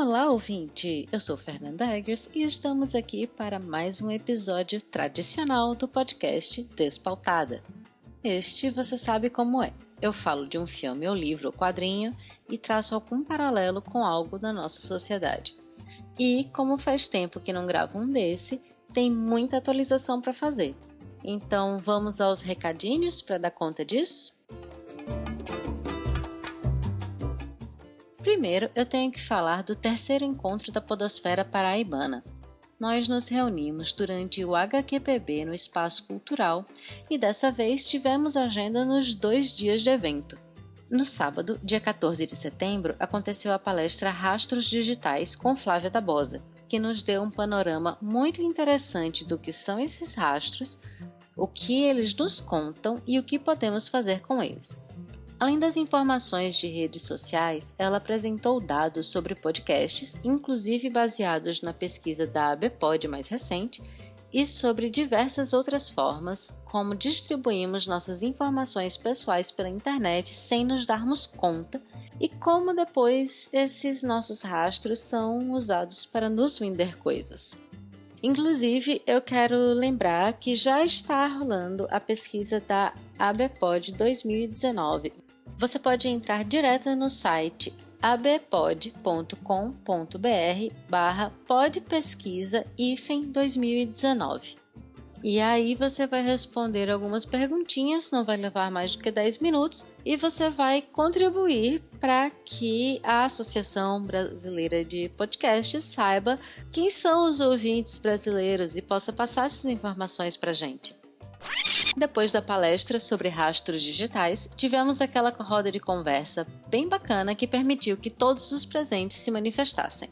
Olá, ouvinte! Eu sou Fernanda Eggers e estamos aqui para mais um episódio tradicional do podcast Despautada. Este você sabe como é. Eu falo de um filme ou livro ou quadrinho e traço algum paralelo com algo da nossa sociedade. E, como faz tempo que não gravo um desse, tem muita atualização para fazer. Então, vamos aos recadinhos para dar conta disso? Primeiro, eu tenho que falar do terceiro encontro da Podosfera Paraibana. Nós nos reunimos durante o HQPB no Espaço Cultural e dessa vez tivemos agenda nos 2 dias de evento. No sábado, dia 14 de setembro, aconteceu a palestra Rastros Digitais com Flávia Tabosa, que nos deu um panorama muito interessante do que são esses rastros, o que eles nos contam e o que podemos fazer com eles. Além das informações de redes sociais, ela apresentou dados sobre podcasts, inclusive baseados na pesquisa da ABPOD mais recente, e sobre diversas outras formas, como distribuímos nossas informações pessoais pela internet sem nos darmos conta, e como depois esses nossos rastros são usados para nos vender coisas. Inclusive, eu quero lembrar que já está rolando a pesquisa da ABPOD 2019. Você pode entrar direto no site abpod.com.br/podpesquisa-2019. E aí você vai responder algumas perguntinhas, não vai levar mais do que 10 minutos, e você vai contribuir para que a Associação Brasileira de Podcasts saiba quem são os ouvintes brasileiros e possa passar essas informações para a gente. Depois da palestra sobre rastros digitais, tivemos aquela roda de conversa bem bacana que permitiu que todos os presentes se manifestassem.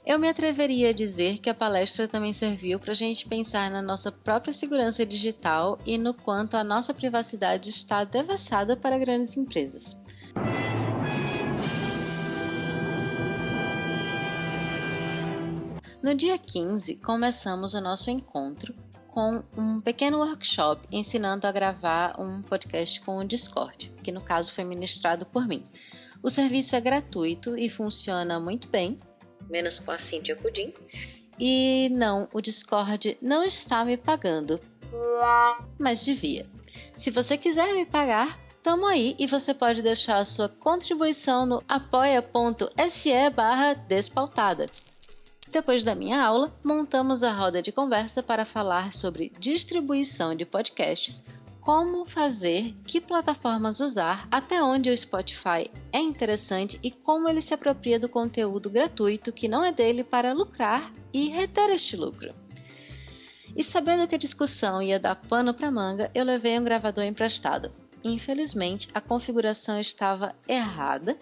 Eu me atreveria a dizer que a palestra também serviu para a gente pensar na nossa própria segurança digital e no quanto a nossa privacidade está devastada para grandes empresas. No dia 15, começamos o nosso encontro com um pequeno workshop ensinando a gravar um podcast com o Discord, que no caso foi ministrado por mim. O serviço é gratuito e funciona muito bem, menos com a Cíntia Pudim. E não, o Discord não está me pagando, mas devia. Se você quiser me pagar, tamo aí e você pode deixar a sua contribuição no apoia.se/despautada. Depois da minha aula, montamos a roda de conversa para falar sobre distribuição de podcasts, como fazer, que plataformas usar, até onde o Spotify é interessante e como ele se apropria do conteúdo gratuito que não é dele para lucrar e reter este lucro. E sabendo que a discussão ia dar pano para manga, eu levei um gravador emprestado. Infelizmente, a configuração estava errada,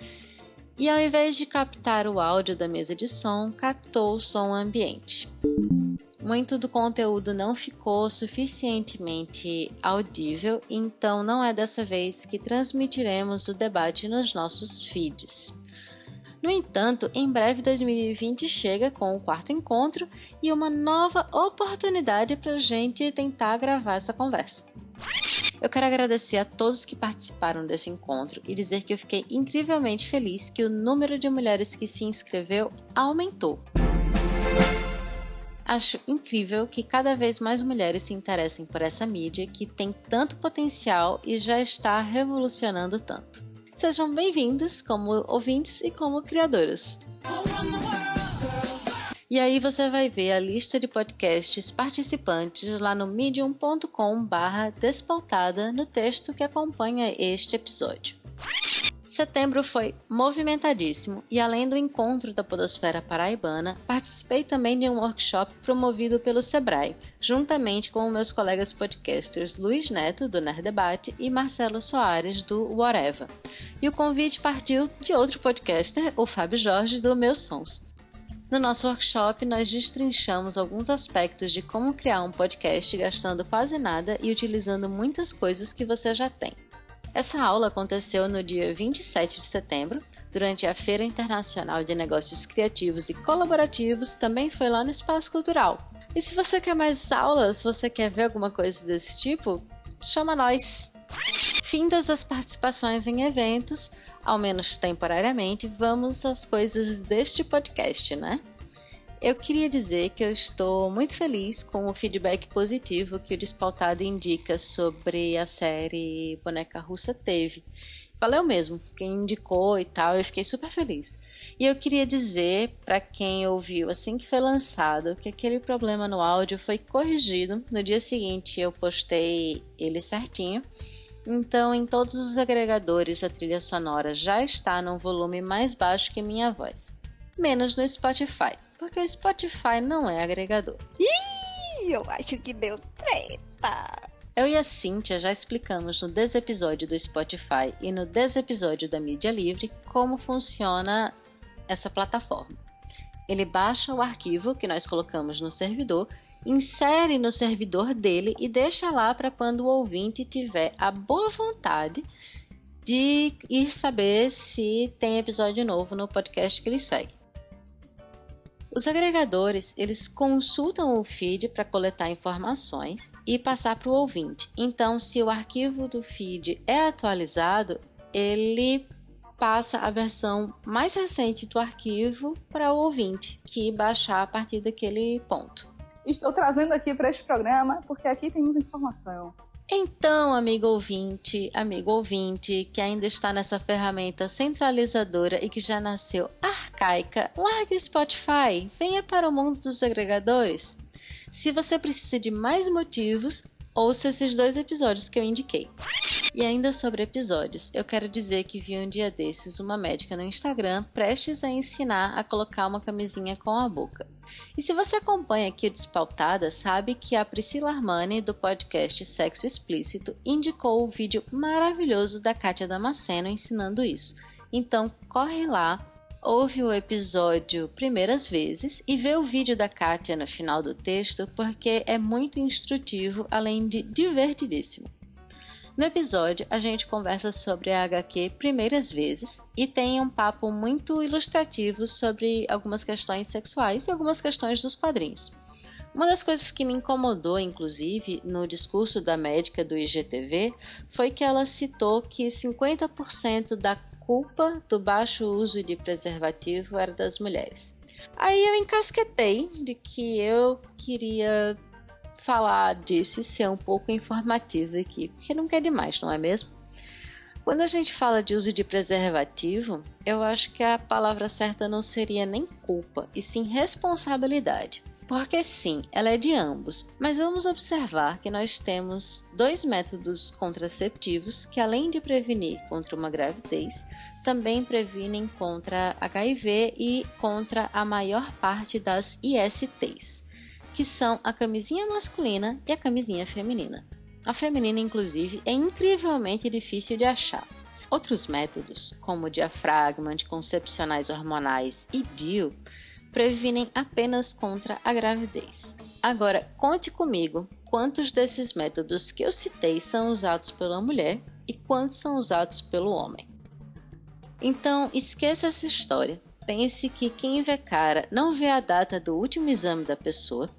e ao invés de captar o áudio da mesa de som, captou o som ambiente. Muito do conteúdo não ficou suficientemente audível, então não é dessa vez que transmitiremos o debate nos nossos feeds. No entanto, em breve 2020 chega com o 4º encontro e uma nova oportunidade para a gente tentar gravar essa conversa. Eu quero agradecer a todos que participaram desse encontro e dizer que eu fiquei incrivelmente feliz que o número de mulheres que se inscreveu aumentou. Acho incrível que cada vez mais mulheres se interessem por essa mídia que tem tanto potencial e já está revolucionando tanto. Sejam bem-vindas como ouvintes e como criadoras. E aí você vai ver a lista de podcasts participantes lá no medium.com/despautada no texto que acompanha este episódio. Setembro foi movimentadíssimo e além do encontro da Podosfera Paraibana, participei também de um workshop promovido pelo Sebrae, juntamente com meus colegas podcasters Luiz Neto, do Nerd Debate, e Marcelo Soares, do Whatever. E o convite partiu de outro podcaster, o Fábio Jorge, do Meus Sons. No nosso workshop, nós destrinchamos alguns aspectos de como criar um podcast gastando quase nada e utilizando muitas coisas que você já tem. Essa aula aconteceu no dia 27 de setembro, durante a Feira Internacional de Negócios Criativos e Colaborativos, também foi lá no Espaço Cultural. E se você quer mais aulas, se você quer ver alguma coisa desse tipo, chama nós! Findas as participações em eventos, ao menos temporariamente, vamos às coisas deste podcast, né? Eu queria dizer que eu estou muito feliz com o feedback positivo que o Despautado indica sobre a série Boneca Russa teve. Valeu mesmo, quem indicou e tal, eu fiquei super feliz. E eu queria dizer para quem ouviu assim que foi lançado que aquele problema no áudio foi corrigido. No dia seguinte eu postei ele certinho. Então em todos os agregadores a trilha sonora já está num volume mais baixo que minha voz. Menos no Spotify, porque o Spotify não é agregador. Ih, eu acho que deu treta. Eu e a Cíntia já explicamos no desepisódio do Spotify e no desepisódio da Mídia Livre como funciona essa plataforma. Ele baixa o arquivo que nós colocamos no servidor, insere no servidor dele e deixa lá para quando o ouvinte tiver a boa vontade de ir saber se tem episódio novo no podcast que ele segue. Os agregadores, eles consultam o feed para coletar informações e passar para o ouvinte. Então, se o arquivo do feed é atualizado, ele passa a versão mais recente do arquivo para o ouvinte, que baixar a partir daquele ponto. Estou trazendo aqui para este programa porque aqui temos informação. Então, amigo ouvinte, que ainda está nessa ferramenta centralizadora e que já nasceu arcaica, largue o Spotify, venha para o mundo dos agregadores. Se você precisa de mais motivos, ouça esses 2 episódios que eu indiquei. E ainda sobre episódios, eu quero dizer que vi um dia desses uma médica no Instagram prestes a ensinar a colocar uma camisinha com a boca. E se você acompanha aqui o Despautada, sabe que a Priscila Armani, do podcast Sexo Explícito, indicou o vídeo maravilhoso da Kátia Damasceno ensinando isso. Então corre lá, ouve o episódio primeiras vezes e vê o vídeo da Kátia no final do texto, porque é muito instrutivo, além de divertidíssimo. No episódio, a gente conversa sobre a HQ Primeiras Vezes e tem um papo muito ilustrativo sobre algumas questões sexuais e algumas questões dos quadrinhos. Uma das coisas que me incomodou, inclusive, no discurso da médica do IGTV, foi que ela citou que 50% da culpa do baixo uso de preservativo era das mulheres. Aí eu encasquetei de que eu queria falar disso e ser um pouco informativo aqui, porque não quer demais, não é mesmo? Quando a gente fala de uso de preservativo, eu acho que a palavra certa não seria nem culpa, e sim responsabilidade. Porque sim, ela é de ambos, mas vamos observar que nós temos 2 métodos contraceptivos que, além de prevenir contra uma gravidez, também previnem contra HIV e contra a maior parte das ISTs, que são a camisinha masculina e a camisinha feminina. A feminina, inclusive, é incrivelmente difícil de achar. Outros métodos, como diafragma, anticoncepcionais hormonais e DIU, previnem apenas contra a gravidez. Agora, conte comigo quantos desses métodos que eu citei são usados pela mulher e quantos são usados pelo homem. Então, esqueça essa história. Pense que quem vê cara não vê a data do último exame da pessoa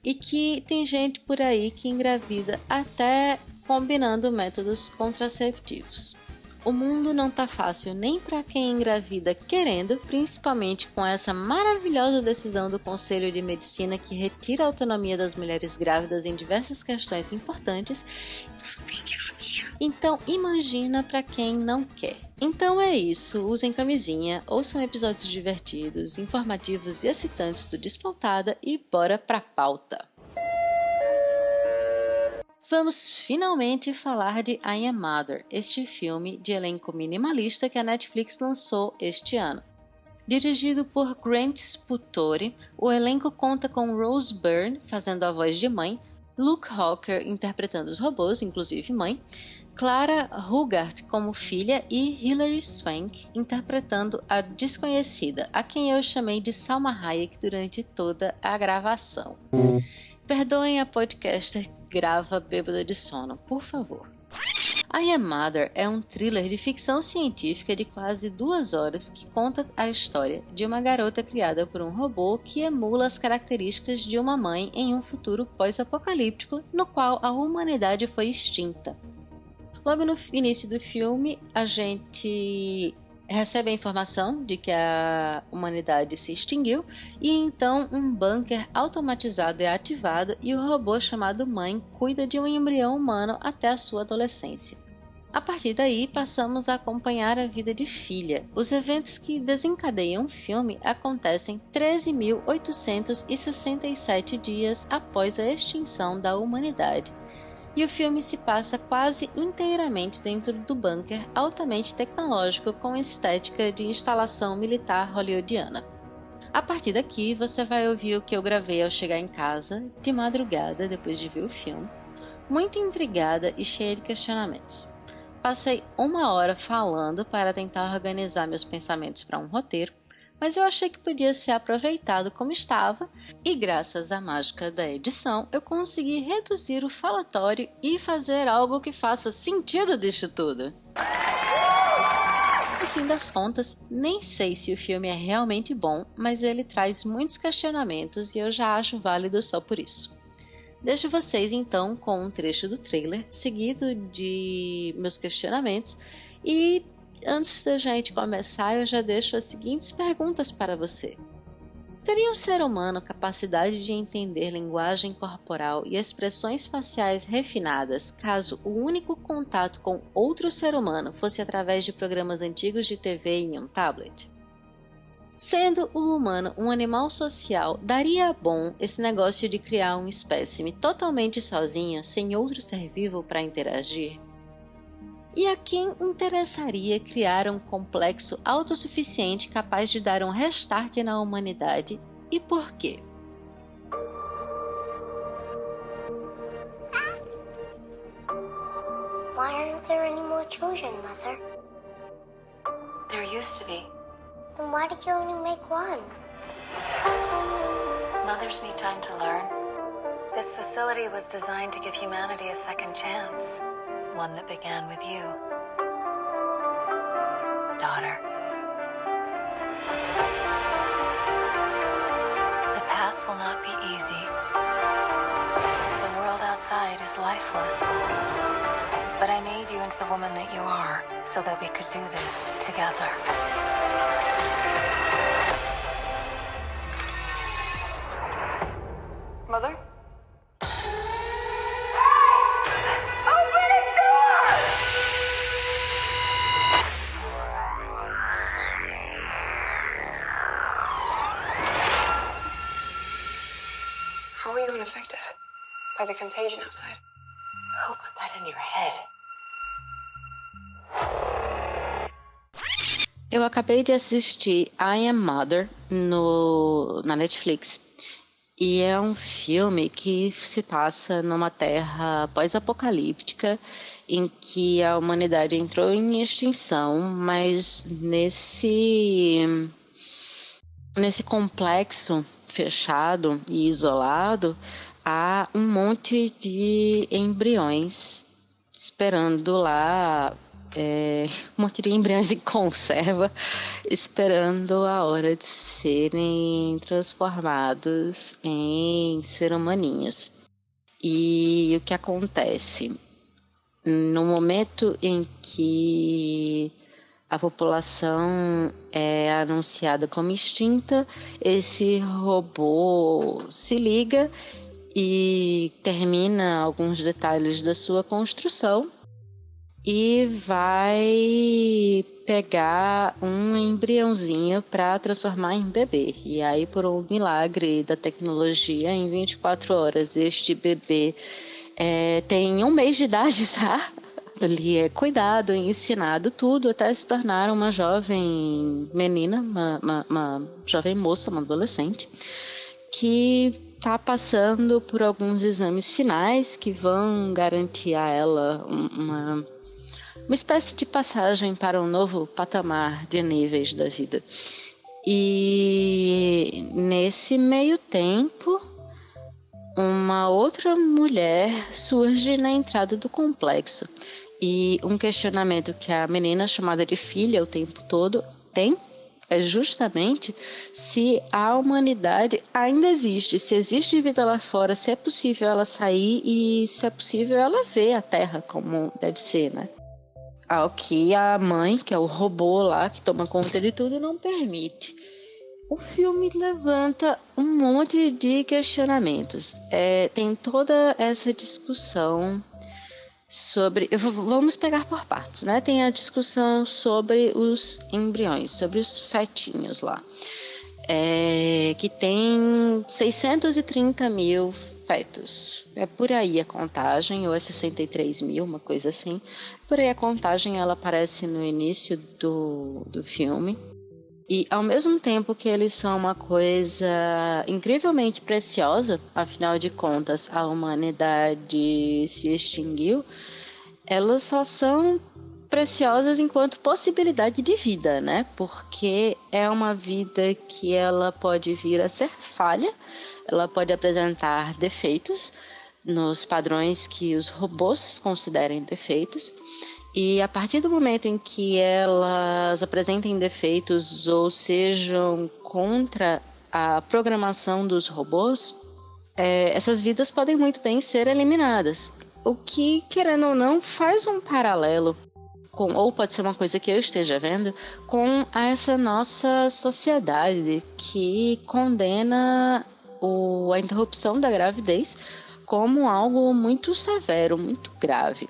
e que tem gente por aí que engravida até combinando métodos contraceptivos. O mundo não tá fácil nem para quem engravida querendo, principalmente com essa maravilhosa decisão do Conselho de Medicina que retira a autonomia das mulheres grávidas em diversas questões importantes. Então imagina para quem não quer. Então é isso, usem camisinha, ouçam episódios divertidos, informativos e excitantes do Despautada e bora pra pauta! Vamos finalmente falar de I Am Mother, este filme de elenco minimalista que a Netflix lançou este ano. Dirigido por Grant Sputore, o elenco conta com Rose Byrne fazendo a voz de mãe, Luke Hawker interpretando os robôs, inclusive mãe, Clara Hogarth como filha e Hilary Swank interpretando a desconhecida, a quem eu chamei de Salma Hayek durante toda a gravação. Perdoem a podcaster que grava bêbada de sono, por favor. I Am Mother é um thriller de ficção científica de quase 2 horas que conta a história de uma garota criada por um robô que emula as características de uma mãe em um futuro pós-apocalíptico no qual a humanidade foi extinta. Logo no início do filme, a gente recebe a informação de que a humanidade se extinguiu e então um bunker automatizado é ativado e o robô chamado Mãe cuida de um embrião humano até a sua adolescência. A partir daí, passamos a acompanhar a vida de Filha. Os eventos que desencadeiam o filme acontecem 13.867 dias após a extinção da humanidade. E o filme se passa quase inteiramente dentro do bunker altamente tecnológico com estética de instalação militar hollywoodiana. A partir daqui, você vai ouvir o que eu gravei ao chegar em casa, de madrugada, depois de ver o filme, muito intrigada e cheia de questionamentos. Passei 1 hora falando para tentar organizar meus pensamentos para um roteiro, mas eu achei que podia ser aproveitado como estava, e graças à mágica da edição, eu consegui reduzir o falatório e fazer algo que faça sentido disso tudo. No fim das contas, nem sei se o filme é realmente bom, mas ele traz muitos questionamentos e eu já acho válido só por isso. Deixo vocês então com um trecho do trailer, seguido de meus questionamentos, e antes da gente começar eu já deixo as seguintes perguntas para você. Teria um ser humano capacidade de entender linguagem corporal e expressões faciais refinadas caso o único contato com outro ser humano fosse através de programas antigos de TV em um tablet? Sendo o humano um animal social, daria bom esse negócio de criar um espécime totalmente sozinho, sem outro ser vivo para interagir? E a quem interessaria criar um complexo autossuficiente capaz de dar um restart na humanidade? E por quê? Why aren't there any more children, Mother? There used to be. Then why did you only make one? Mothers need time to learn. This facility was designed to give humanity a second chance. One that began with you. Daughter. The path will not be easy. The world outside is lifeless. But I made you into the woman that you are, so that we could do this together. Mother? Oh my God! How are you unaffected by the contagion outside? Who put that in your head? Eu acabei de assistir I Am Mother na Netflix. E é um filme que se passa numa terra pós-apocalíptica em que a humanidade entrou em extinção, mas nesse complexo fechado e isolado há um monte de embriões esperando lá, um monte de embriões em conserva, esperando a hora de serem transformados em ser humaninhos. E o que acontece? No momento em que a população é anunciada como extinta, esse robô se liga e termina alguns detalhes da sua construção e vai pegar um embriãozinho para transformar em bebê. E aí, por um milagre da tecnologia, em 24 horas, este bebê tem 1 mês de idade já. Ele é cuidado, ensinado tudo, até se tornar uma jovem menina, uma jovem moça, uma adolescente, que está passando por alguns exames finais que vão garantir a ela uma espécie de passagem para um novo patamar de níveis da vida. E nesse meio tempo, uma outra mulher surge na entrada do complexo. E um questionamento que a menina chamada de filha o tempo todo tem é justamente se a humanidade ainda existe, se existe vida lá fora, se é possível ela sair e se é possível ela ver a Terra como deve ser, né? Ao que a mãe, que é o robô lá, que toma conta de tudo, não permite. O filme levanta um monte de questionamentos. Tem toda essa discussão sobre... Vamos pegar por partes, né? Tem a discussão sobre os embriões, sobre os fetinhos lá. Que tem 630 mil fetos. É por aí a contagem, ou é 63 mil, uma coisa assim. Por aí a contagem, ela aparece no início do filme. E ao mesmo tempo que eles são uma coisa incrivelmente preciosa, afinal de contas a humanidade se extinguiu, elas só são preciosas enquanto possibilidade de vida, né? Porque é uma vida que ela pode vir a ser falha, ela pode apresentar defeitos nos padrões que os robôs considerem defeitos. E a partir do momento em que elas apresentem defeitos ou sejam contra a programação dos robôs, essas vidas podem muito bem ser eliminadas. O que, querendo ou não, faz um paralelo ou pode ser uma coisa que eu esteja vendo, com essa nossa sociedade que condena a interrupção da gravidez como algo muito severo, muito grave.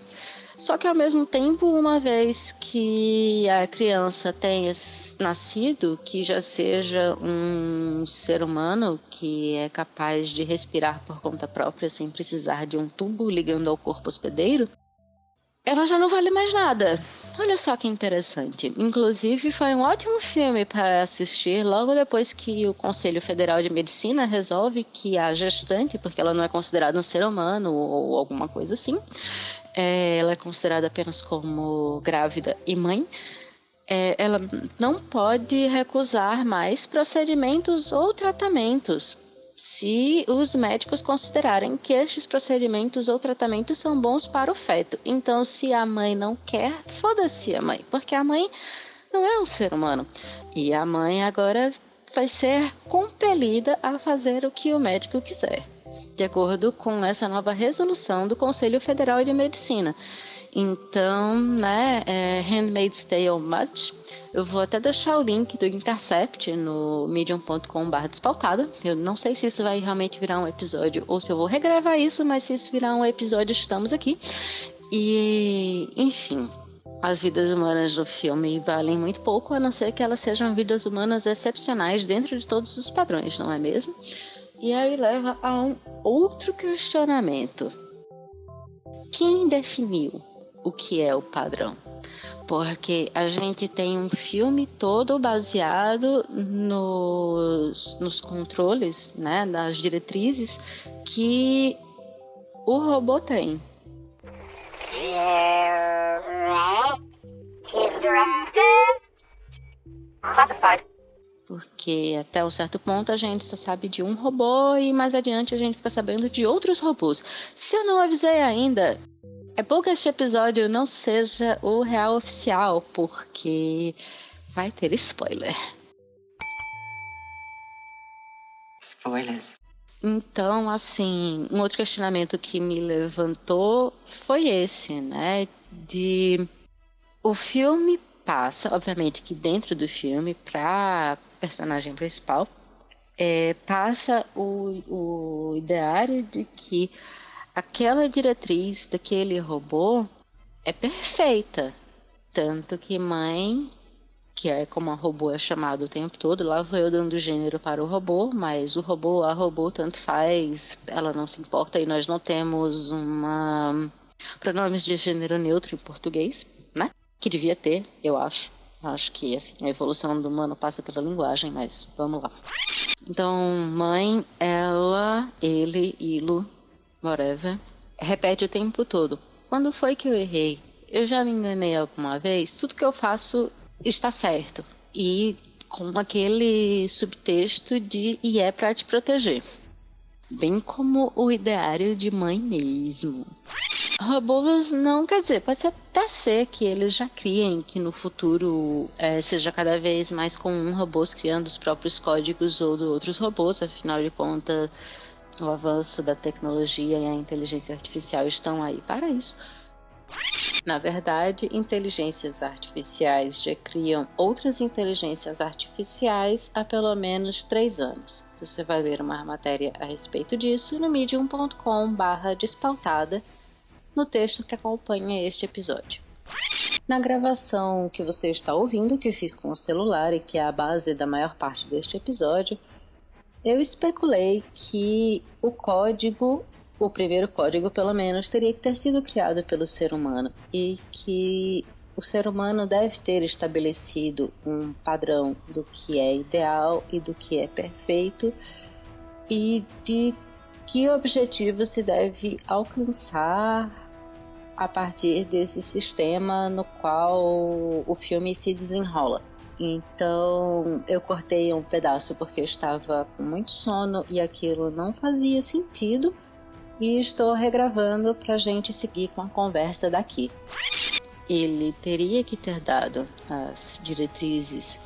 Só que ao mesmo tempo, uma vez que a criança tenha nascido, que já seja um ser humano que é capaz de respirar por conta própria sem precisar de um tubo ligando ao corpo hospedeiro, ela já não vale mais nada. Olha só que interessante. Inclusive, foi um ótimo filme para assistir logo depois que o Conselho Federal de Medicina resolve que a gestante, porque ela não é considerada um ser humano ou alguma coisa assim, ela é considerada apenas como grávida e mãe, ela não pode recusar mais procedimentos ou tratamentos se os médicos considerarem que estes procedimentos ou tratamentos são bons para o feto. Então, se a mãe não quer, foda-se a mãe, porque a mãe não é um ser humano. E a mãe agora vai ser compelida a fazer o que o médico quiser, de acordo com essa nova resolução do Conselho Federal de Medicina. Então, né, Handmaid's Tale Much. Eu vou até deixar o link do Intercept no medium.com/despautada. Eu não sei se isso vai realmente virar um episódio ou se eu vou regravar isso, mas se isso virar um episódio, estamos aqui. E, enfim, as vidas humanas do filme valem muito pouco, a não ser que elas sejam vidas humanas excepcionais dentro de todos os padrões, não é mesmo? E aí leva a um outro questionamento. Quem definiu o que é o padrão? Porque a gente tem um filme todo baseado nos controles, né, das diretrizes que o robô tem. Classified. Porque até um certo ponto a gente só sabe de um robô e mais adiante a gente fica sabendo de outros robôs. Se eu não avisei ainda, é bom que este episódio não seja o real oficial, porque vai ter spoiler. Spoilers. Então, assim, um outro questionamento que me levantou foi esse, né? O filme passa, obviamente que dentro do filme, para personagem principal, passa o ideário de que aquela diretriz daquele robô é perfeita. Tanto que mãe, que é como a robô é chamado o tempo todo, lá vou eu dando gênero para o robô, mas o robô, a robô, tanto faz, ela não se importa e nós não temos pronomes de gênero neutro em português, né? Que devia ter, eu acho. Acho que assim, a evolução do humano passa pela linguagem, mas vamos lá. Então, mãe, ela, ele, ilo, whatever, repete o tempo todo. Quando foi que eu errei? Eu já me enganei alguma vez? Tudo que eu faço está certo. E com aquele subtexto de e é pra te proteger. Bem como o ideário de mãe mesmo. Robôs não, quer dizer, pode até ser que eles já criem que no futuro seja cada vez mais comum robôs criando os próprios códigos ou de outros robôs, afinal de contas o avanço da tecnologia e a inteligência artificial estão aí para isso. Na verdade, inteligências artificiais já criam outras inteligências artificiais há pelo menos 3 anos. Você vai ler uma matéria a respeito disso no medium.com/despautada, no texto que acompanha este episódio. Na gravação que você está ouvindo, que eu fiz com o celular e que é a base da maior parte deste episódio, eu especulei que o primeiro código, pelo menos, teria que ter sido criado pelo ser humano e que o ser humano deve ter estabelecido um padrão do que é ideal e do que é perfeito e de que objetivo se deve alcançar a partir desse sistema no qual o filme se desenrola. Então eu cortei um pedaço porque eu estava com muito sono e aquilo não fazia sentido. E estou regravando para a gente seguir com a conversa daqui. Ele teria que ter dado as diretrizes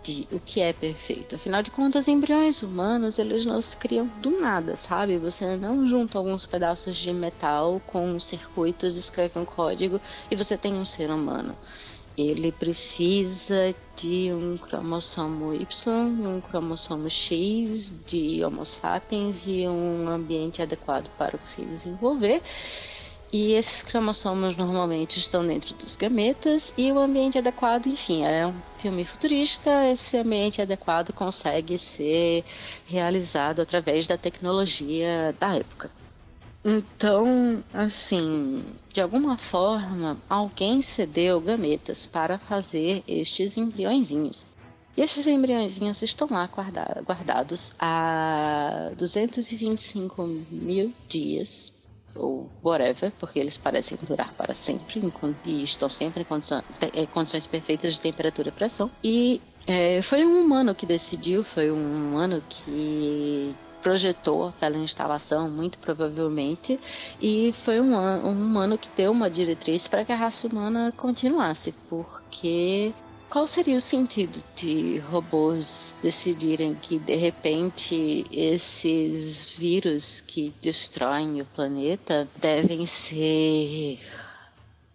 de o que é perfeito. Afinal de contas, embriões humanos, eles não se criam do nada, sabe? Você não junta alguns pedaços de metal com circuitos, escreve um código e você tem um ser humano. Ele precisa de um cromossomo Y, um cromossomo X de Homo sapiens e um ambiente adequado para se desenvolver. E esses cromossomos normalmente estão dentro dos gametas e o ambiente adequado, enfim, é um filme futurista. Esse ambiente adequado consegue ser realizado através da tecnologia da época. Então, assim, de alguma forma, alguém cedeu gametas para fazer estes embriõezinhos. E estes embriõezinhos estão lá guardados há 225 mil dias, ou whatever, porque eles parecem durar para sempre e estão sempre em condições perfeitas de temperatura e pressão. E foi um humano que decidiu, foi um humano que projetou aquela instalação, muito provavelmente, e foi um humano que deu uma diretriz para que a raça humana continuasse, porque qual seria o sentido de robôs decidirem que, de repente, esses vírus que destroem o planeta devem ser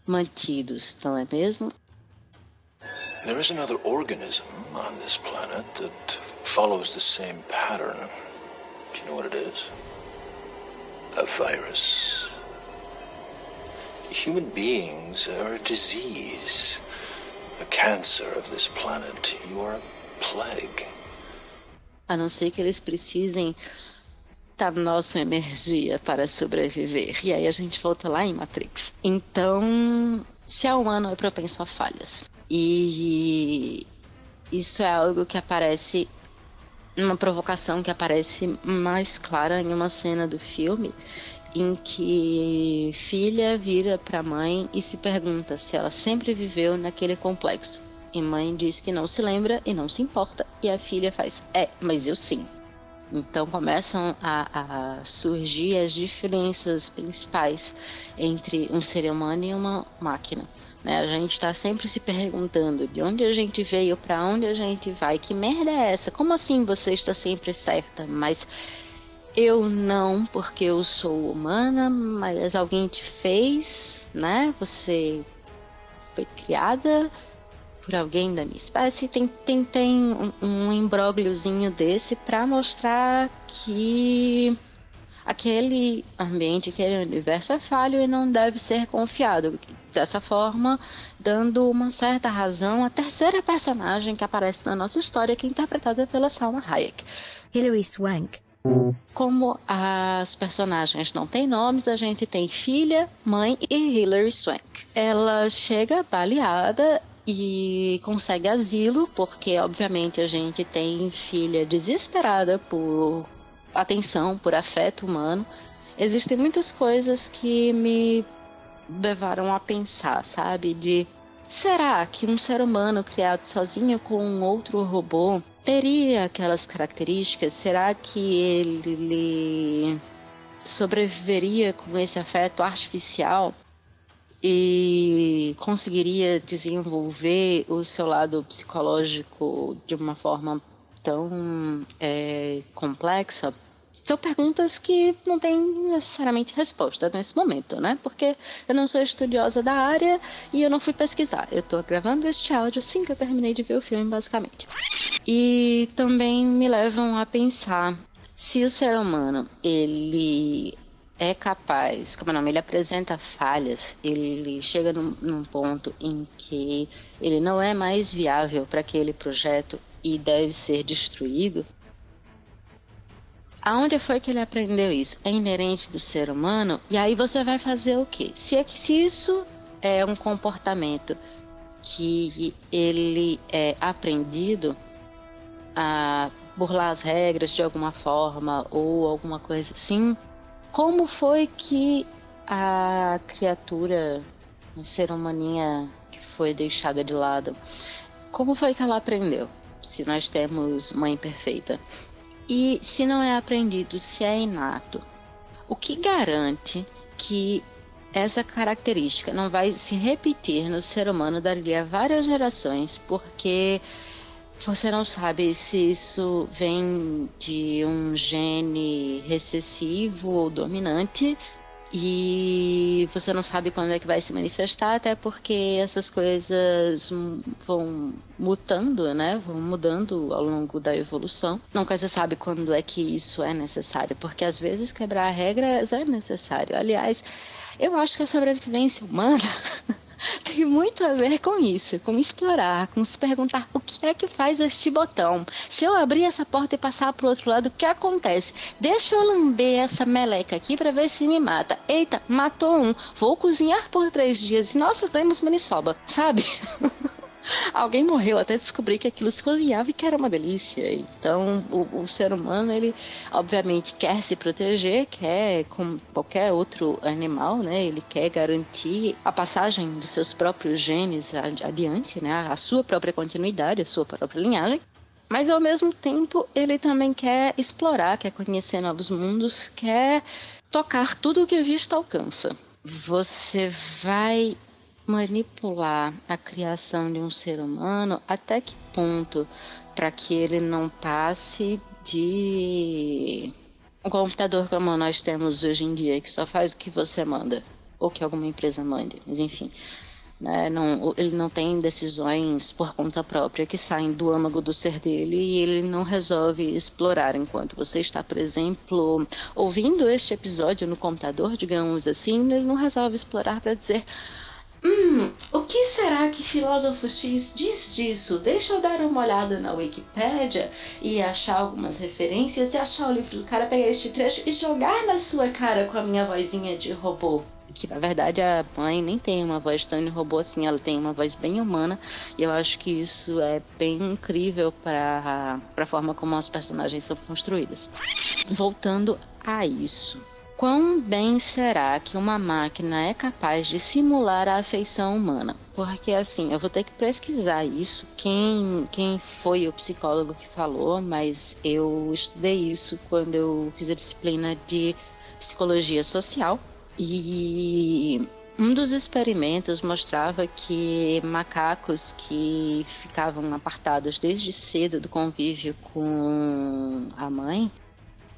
mantidos, não é mesmo? There is another organism on this planet that follows the same pattern. Do you know what it is? A virus. Human beings are a disease, a cancer of this planet. You are a plague. A não ser que eles precisem da nossa energia para sobreviver. E aí a gente volta lá em Matrix. Então, se é humano, é propenso a falhas. E isso é algo que aparece, uma provocação que aparece mais clara em uma cena do filme, em que filha vira para mãe e se pergunta se ela sempre viveu naquele complexo. E mãe diz que não se lembra e não se importa. E a filha faz, mas eu sim. Então começam a surgir as diferenças principais entre um ser humano e uma máquina. A gente está sempre se perguntando de onde a gente veio, para onde a gente vai, que merda é essa? Como assim você está sempre certa? Mas eu não, porque eu sou humana, mas alguém te fez, né? Você foi criada por alguém da minha espécie. Tem um imbrógliozinho desse para mostrar que aquele ambiente, aquele universo é falho e não deve ser confiado. Dessa forma, dando uma certa razão à terceira personagem que aparece na nossa história, que é interpretada pela Salma Hayek. Hilary Swank. Como as personagens não têm nomes, a gente tem filha, mãe e Hilary Swank. Ela chega baleada e consegue asilo, porque obviamente a gente tem filha desesperada por atenção, por afeto humano. Existem muitas coisas que me levaram a pensar, sabe? Será que um ser humano criado sozinho com um outro robô teria aquelas características? Será que ele sobreviveria com esse afeto artificial e conseguiria desenvolver o seu lado psicológico de uma forma tão complexa? São perguntas que não têm necessariamente resposta nesse momento, né? Porque eu não sou estudiosa da área e eu não fui pesquisar. Eu tô gravando este áudio assim que eu terminei de ver o filme, basicamente. E também me levam a pensar se o ser humano, ele é capaz, como é o nome, ele apresenta falhas, ele chega num ponto em que ele não é mais viável para aquele projeto e deve ser destruído. Aonde foi que ele aprendeu isso? É inerente do ser humano? E aí você vai fazer o quê? Se isso é um comportamento que ele é aprendido a burlar as regras de alguma forma ou alguma coisa assim, como foi que a criatura, a ser humaninha que foi deixada de lado, como foi que ela aprendeu? Se nós temos mãe perfeita. E se não é aprendido, se é inato, o que garante que essa característica não vai se repetir no ser humano dali a várias gerações, porque você não sabe se isso vem de um gene recessivo ou dominante e você não sabe quando é que vai se manifestar, até porque essas coisas vão mutando, né? Vão mudando ao longo da evolução. Nunca se sabe quando é que isso é necessário, porque às vezes quebrar regras é necessário. Aliás, eu acho que a sobrevivência humana tem muito a ver com isso, com explorar, com se perguntar o que é que faz este botão. Se eu abrir essa porta e passar pro outro lado, o que acontece? Deixa eu lamber essa meleca aqui para ver se me mata. Eita, matou um. Vou cozinhar por 3 dias. E nossa, temos maniçoba, sabe? Alguém morreu até descobrir que aquilo se cozinhava e que era uma delícia. Então, o ser humano, ele obviamente quer se proteger, quer, como qualquer outro animal, né? Ele quer garantir a passagem dos seus próprios genes adiante, né? A sua própria continuidade, a sua própria linhagem. Mas, ao mesmo tempo, ele também quer explorar, quer conhecer novos mundos, quer tocar tudo o que a vista alcança. Você vai manipular a criação de um ser humano até que ponto para que ele não passe de um computador como nós temos hoje em dia, que só faz o que você manda ou que alguma empresa mande, mas enfim, né? Ele não tem decisões por conta própria que saem do âmago do ser dele e ele não resolve explorar enquanto você está, por exemplo, ouvindo este episódio no computador, digamos assim. Ele não resolve explorar para dizer: o que será que filósofo X diz disso? Deixa eu dar uma olhada na Wikipédia e achar algumas referências e achar o livro do cara, pegar este trecho e jogar na sua cara com a minha vozinha de robô. Que na verdade a mãe nem tem uma voz tão de robô assim, ela tem uma voz bem humana, e eu acho que isso é bem incrível para a forma como as personagens são construídas. Voltando a isso, quão bem será que uma máquina é capaz de simular a afeição humana? Porque assim, eu vou ter que pesquisar isso, quem foi o psicólogo que falou, mas eu estudei isso quando eu fiz a disciplina de psicologia social. E um dos experimentos mostrava que macacos que ficavam apartados desde cedo do convívio com a mãe,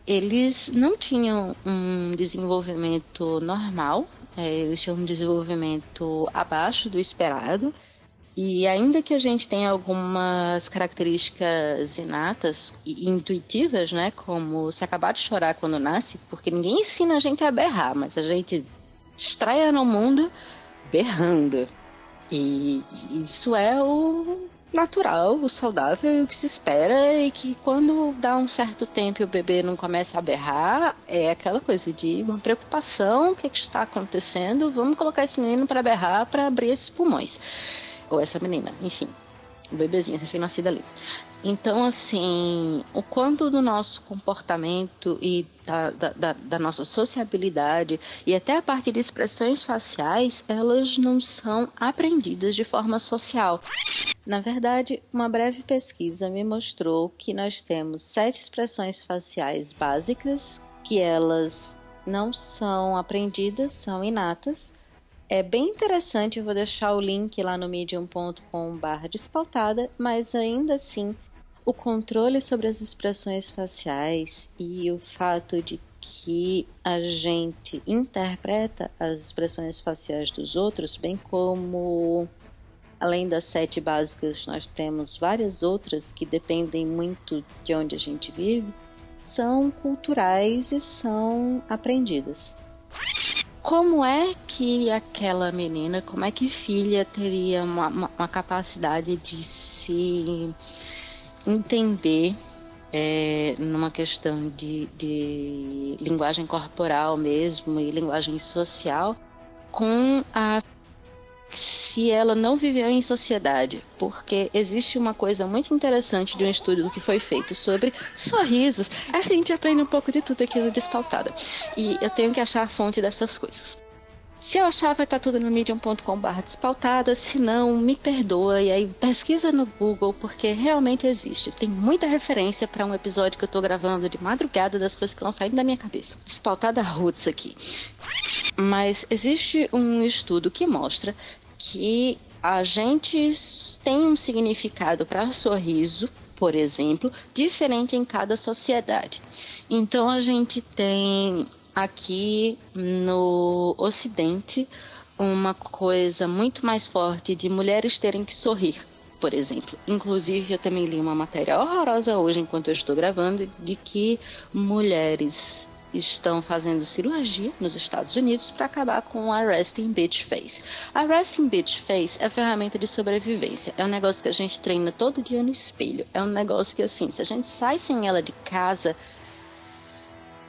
eles não tinham um desenvolvimento normal, eles tinham um desenvolvimento abaixo do esperado. E ainda que a gente tenha algumas características inatas e intuitivas, né, como se acabar de chorar quando nasce, porque ninguém ensina a gente a berrar, mas a gente estreia no mundo berrando. E isso é o natural, o saudável e o que se espera, e que quando dá um certo tempo e o bebê não começa a berrar, é aquela coisa de uma preocupação: o que está acontecendo? Vamos colocar esse menino para berrar, para abrir esses pulmões. Ou essa menina, enfim, o bebezinho recém-nascido ali. Então, assim, o quanto do nosso comportamento e da nossa sociabilidade e até a parte de expressões faciais, elas não são aprendidas de forma social. Na verdade, uma breve pesquisa me mostrou que nós temos 7 expressões faciais básicas, que elas não são aprendidas, são inatas. É bem interessante, eu vou deixar o link lá no medium.com/despautada, mas ainda assim, O controle sobre as expressões faciais e o fato de que a gente interpreta as expressões faciais dos outros, bem como, além das 7 básicas, nós temos várias outras que dependem muito de onde a gente vive, são culturais e são aprendidas. Como é que aquela menina, como é que filha teria uma capacidade de se entender numa questão de linguagem corporal mesmo e linguagem social se ela não viveu em sociedade? Porque existe uma coisa muito interessante de um estudo que foi feito sobre sorrisos. A gente aprende um pouco de tudo aqui no Despautada. E eu tenho que achar a fonte dessas coisas. Se eu achar, vai estar tudo no medium.com/despautada. Se não, me perdoa. E aí pesquisa no Google, porque realmente existe. Tem muita referência para um episódio que eu estou gravando de madrugada das coisas que não saem da minha cabeça. Despautada roots aqui. Mas existe um estudo que mostra que a gente tem um significado para sorriso, por exemplo, diferente em cada sociedade. Então a gente tem aqui no Ocidente uma coisa muito mais forte de mulheres terem que sorrir, por exemplo. Inclusive eu também li uma matéria horrorosa hoje, enquanto eu estou gravando, de que mulheres estão fazendo cirurgia nos Estados Unidos para acabar com a resting bitch face. A resting bitch face é a ferramenta de sobrevivência. É um negócio que a gente treina todo dia no espelho. É um negócio que, assim, se a gente sai sem ela de casa,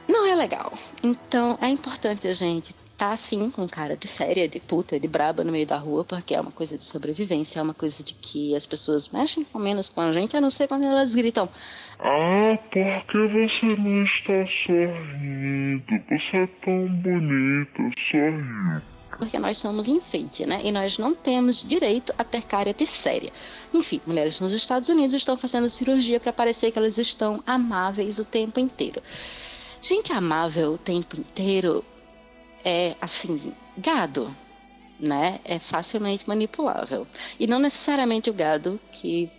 não é legal. Então, é importante a gente tá assim, com cara de séria, de puta, de braba no meio da rua, porque é uma coisa de sobrevivência, é uma coisa de que as pessoas mexem com menos com a gente, a não ser quando elas gritam: ah, por que você não está sorrindo? Você é tão bonita, sorrindo. Porque nós somos enfeite, né? E nós não temos direito a ter cara de séria. Enfim, mulheres nos Estados Unidos estão fazendo cirurgia para parecer que elas estão amáveis o tempo inteiro. Gente amável o tempo inteiro é, assim, gado, né? É facilmente manipulável. E não necessariamente o gado que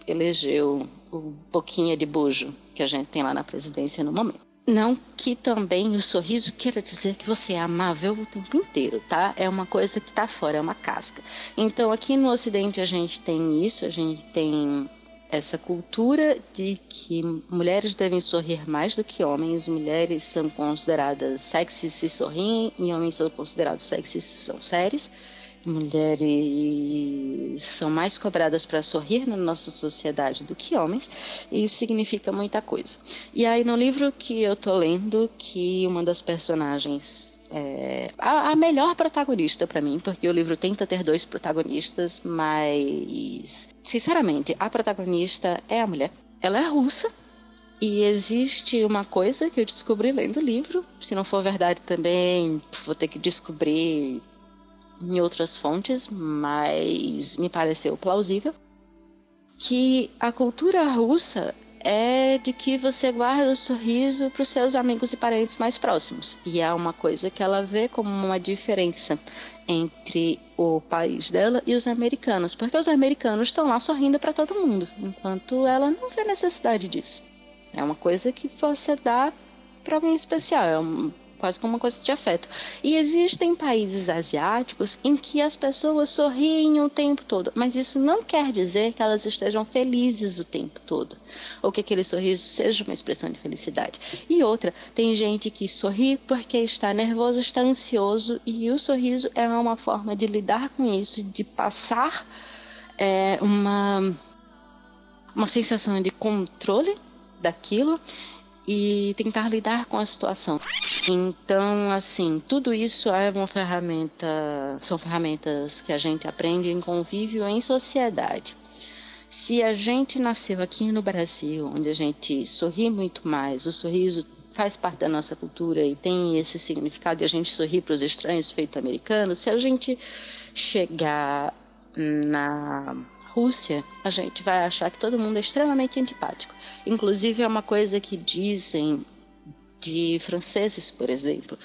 elegeu o boquinha de bujo que a gente tem lá na presidência no momento. Não que também o sorriso queira dizer que você é amável o tempo inteiro, tá? É uma coisa que tá fora, é uma casca. Então aqui no Ocidente a gente tem isso, a gente tem essa cultura de que mulheres devem sorrir mais do que homens, mulheres são consideradas sexys se sorriem e homens são considerados sexys se são sérios. Mulheres são mais cobradas para sorrir na nossa sociedade do que homens, e isso significa muita coisa. E aí no livro que eu tô lendo, que uma das personagens é a melhor protagonista para mim, porque o livro tenta ter 2 protagonistas, mas sinceramente a protagonista é a mulher. Ela é russa. E existe uma coisa que eu descobri lendo o livro, se não for verdade também vou ter que descobrir em outras fontes, mas me pareceu plausível, que a cultura russa é de que você guarda o sorriso para os seus amigos e parentes mais próximos. E é uma coisa que ela vê como uma diferença entre o país dela e os americanos, porque os americanos estão lá sorrindo para todo mundo, enquanto ela não vê necessidade disso. É uma coisa que você dá para alguém especial, é quase como uma coisa de afeto. E existem países asiáticos em que as pessoas sorriem o tempo todo, mas isso não quer dizer que elas estejam felizes o tempo todo, ou que aquele sorriso seja uma expressão de felicidade. E outra, tem gente que sorri porque está nervoso, está ansioso, e o sorriso é uma forma de lidar com isso, de passar uma sensação de controle daquilo e tentar lidar com a situação. Então, assim, tudo isso é uma ferramenta, são ferramentas que a gente aprende em convívio em sociedade. Se a gente nasceu aqui no Brasil, onde a gente sorri muito mais, o sorriso faz parte da nossa cultura e tem esse significado de a gente sorrir para os estranhos feito americanos, se a gente chegar na Rússia, a gente vai achar que todo mundo é extremamente antipático. Inclusive é uma coisa que dizem de franceses, por exemplo.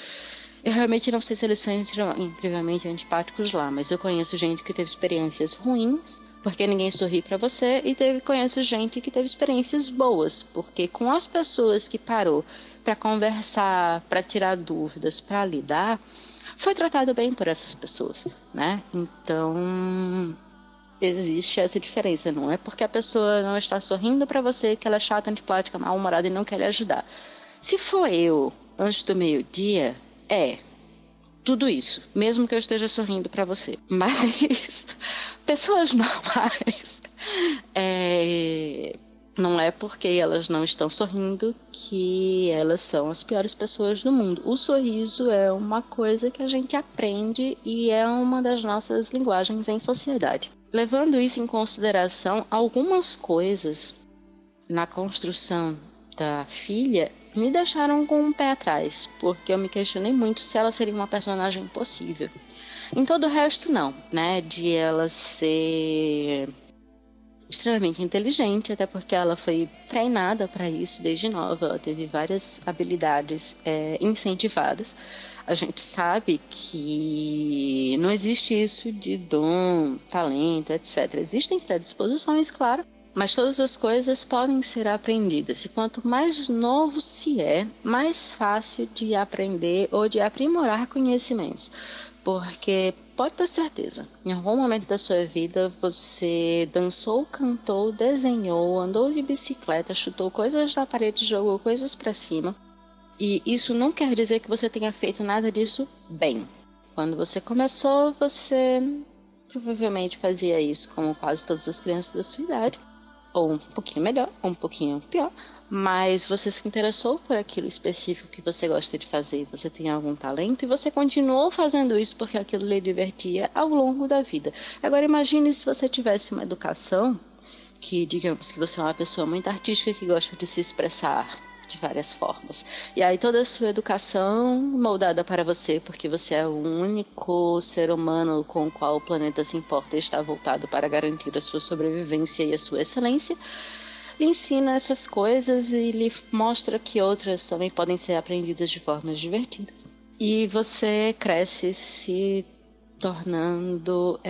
Eu realmente não sei se eles são incrivelmente antipáticos lá, mas eu conheço gente que teve experiências ruins porque ninguém sorri pra você, e conheço gente que teve experiências boas, porque com as pessoas que parou pra conversar, pra tirar dúvidas, pra lidar, foi tratado bem por essas pessoas, né? Então, existe essa diferença. Não é porque a pessoa não está sorrindo pra você que ela é chata, antipática, mal-humorada e não quer lhe ajudar. Se for eu, antes do meio-dia, tudo isso, mesmo que eu esteja sorrindo pra você. Mas pessoas normais, não é porque elas não estão sorrindo que elas são as piores pessoas do mundo. O sorriso é uma coisa que a gente aprende e é uma das nossas linguagens em sociedade. Levando isso em consideração, algumas coisas na construção da filha me deixaram com um pé atrás, porque eu me questionei muito se ela seria uma personagem possível. Em todo o resto, não, né? De ela ser extremamente inteligente, até porque ela foi treinada para isso desde nova, ela teve várias habilidades incentivadas. A gente sabe que não existe isso de dom, talento, etc. Existem predisposições, claro, mas todas as coisas podem ser aprendidas. E quanto mais novo se é, mais fácil de aprender ou de aprimorar conhecimentos. Porque pode ter certeza, em algum momento da sua vida você dançou, cantou, desenhou, andou de bicicleta, chutou coisas na parede, jogou coisas para cima. E isso não quer dizer que você tenha feito nada disso bem. Quando você começou, você provavelmente fazia isso como quase todas as crianças da sua idade. Ou um pouquinho melhor, ou um pouquinho pior. Mas você se interessou por aquilo específico que você gosta de fazer, você tem algum talento e você continuou fazendo isso porque aquilo lhe divertia ao longo da vida. Agora imagine se você tivesse uma educação que, digamos que você é uma pessoa muito artística que gosta de se expressar de várias formas. E aí toda a sua educação moldada para você, porque você é o único ser humano com o qual o planeta se importa e está voltado para garantir a sua sobrevivência e a sua excelência, lhe ensina essas coisas e lhe mostra que outras também podem ser aprendidas de formas divertidas. E você cresce se tornando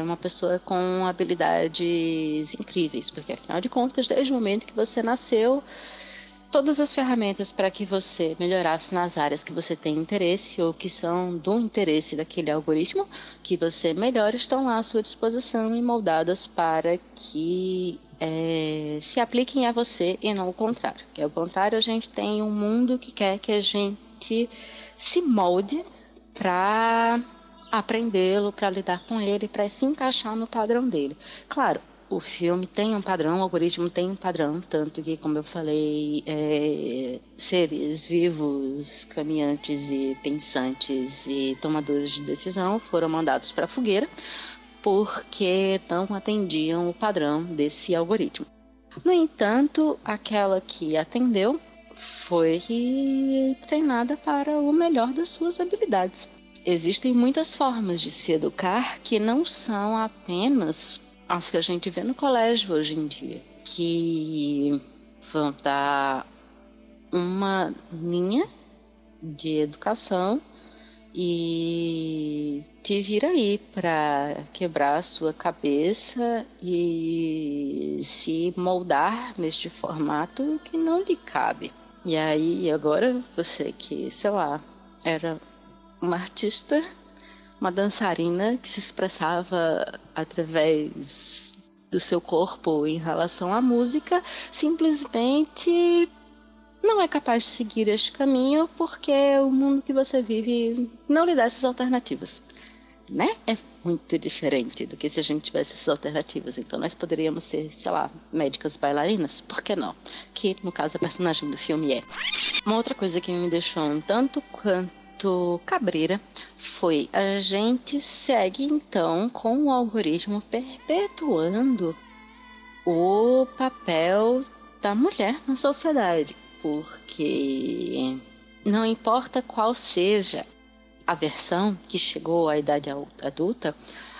uma pessoa com habilidades incríveis, porque afinal de contas, desde o momento que você nasceu, todas as ferramentas para que você melhorasse nas áreas que você tem interesse ou que são do interesse daquele algoritmo que você melhora estão lá à sua disposição e moldadas para que se apliquem a você e não o contrário. Que ao contrário, a gente tem um mundo que quer que a gente se molde para aprendê-lo, para lidar com ele, para se encaixar no padrão dele. Claro, o filme tem um padrão, o algoritmo tem um padrão, tanto que, como eu falei, seres vivos, caminhantes e pensantes e tomadores de decisão foram mandados para a fogueira porque não atendiam o padrão desse algoritmo. No entanto, aquela que atendeu foi treinada para o melhor das suas habilidades. Existem muitas formas de se educar que não são apenas as que a gente vê no colégio hoje em dia, que vão dar uma linha de educação e te vira aí para quebrar a sua cabeça e se moldar neste formato que não lhe cabe. E aí agora você que, sei lá, era uma artista, uma dançarina que se expressava através do seu corpo em relação à música, simplesmente não é capaz de seguir este caminho porque o mundo que você vive não lhe dá essas alternativas, né? É muito diferente do que se a gente tivesse essas alternativas. Então nós poderíamos ser, sei lá, médicas bailarinas, por que não? Que no caso a personagem do filme é. Uma outra coisa que me deixou um tanto quanto cabreira foi a gente segue então com o algoritmo perpetuando o papel da mulher na sociedade, porque não importa qual seja a versão que chegou à idade adulta,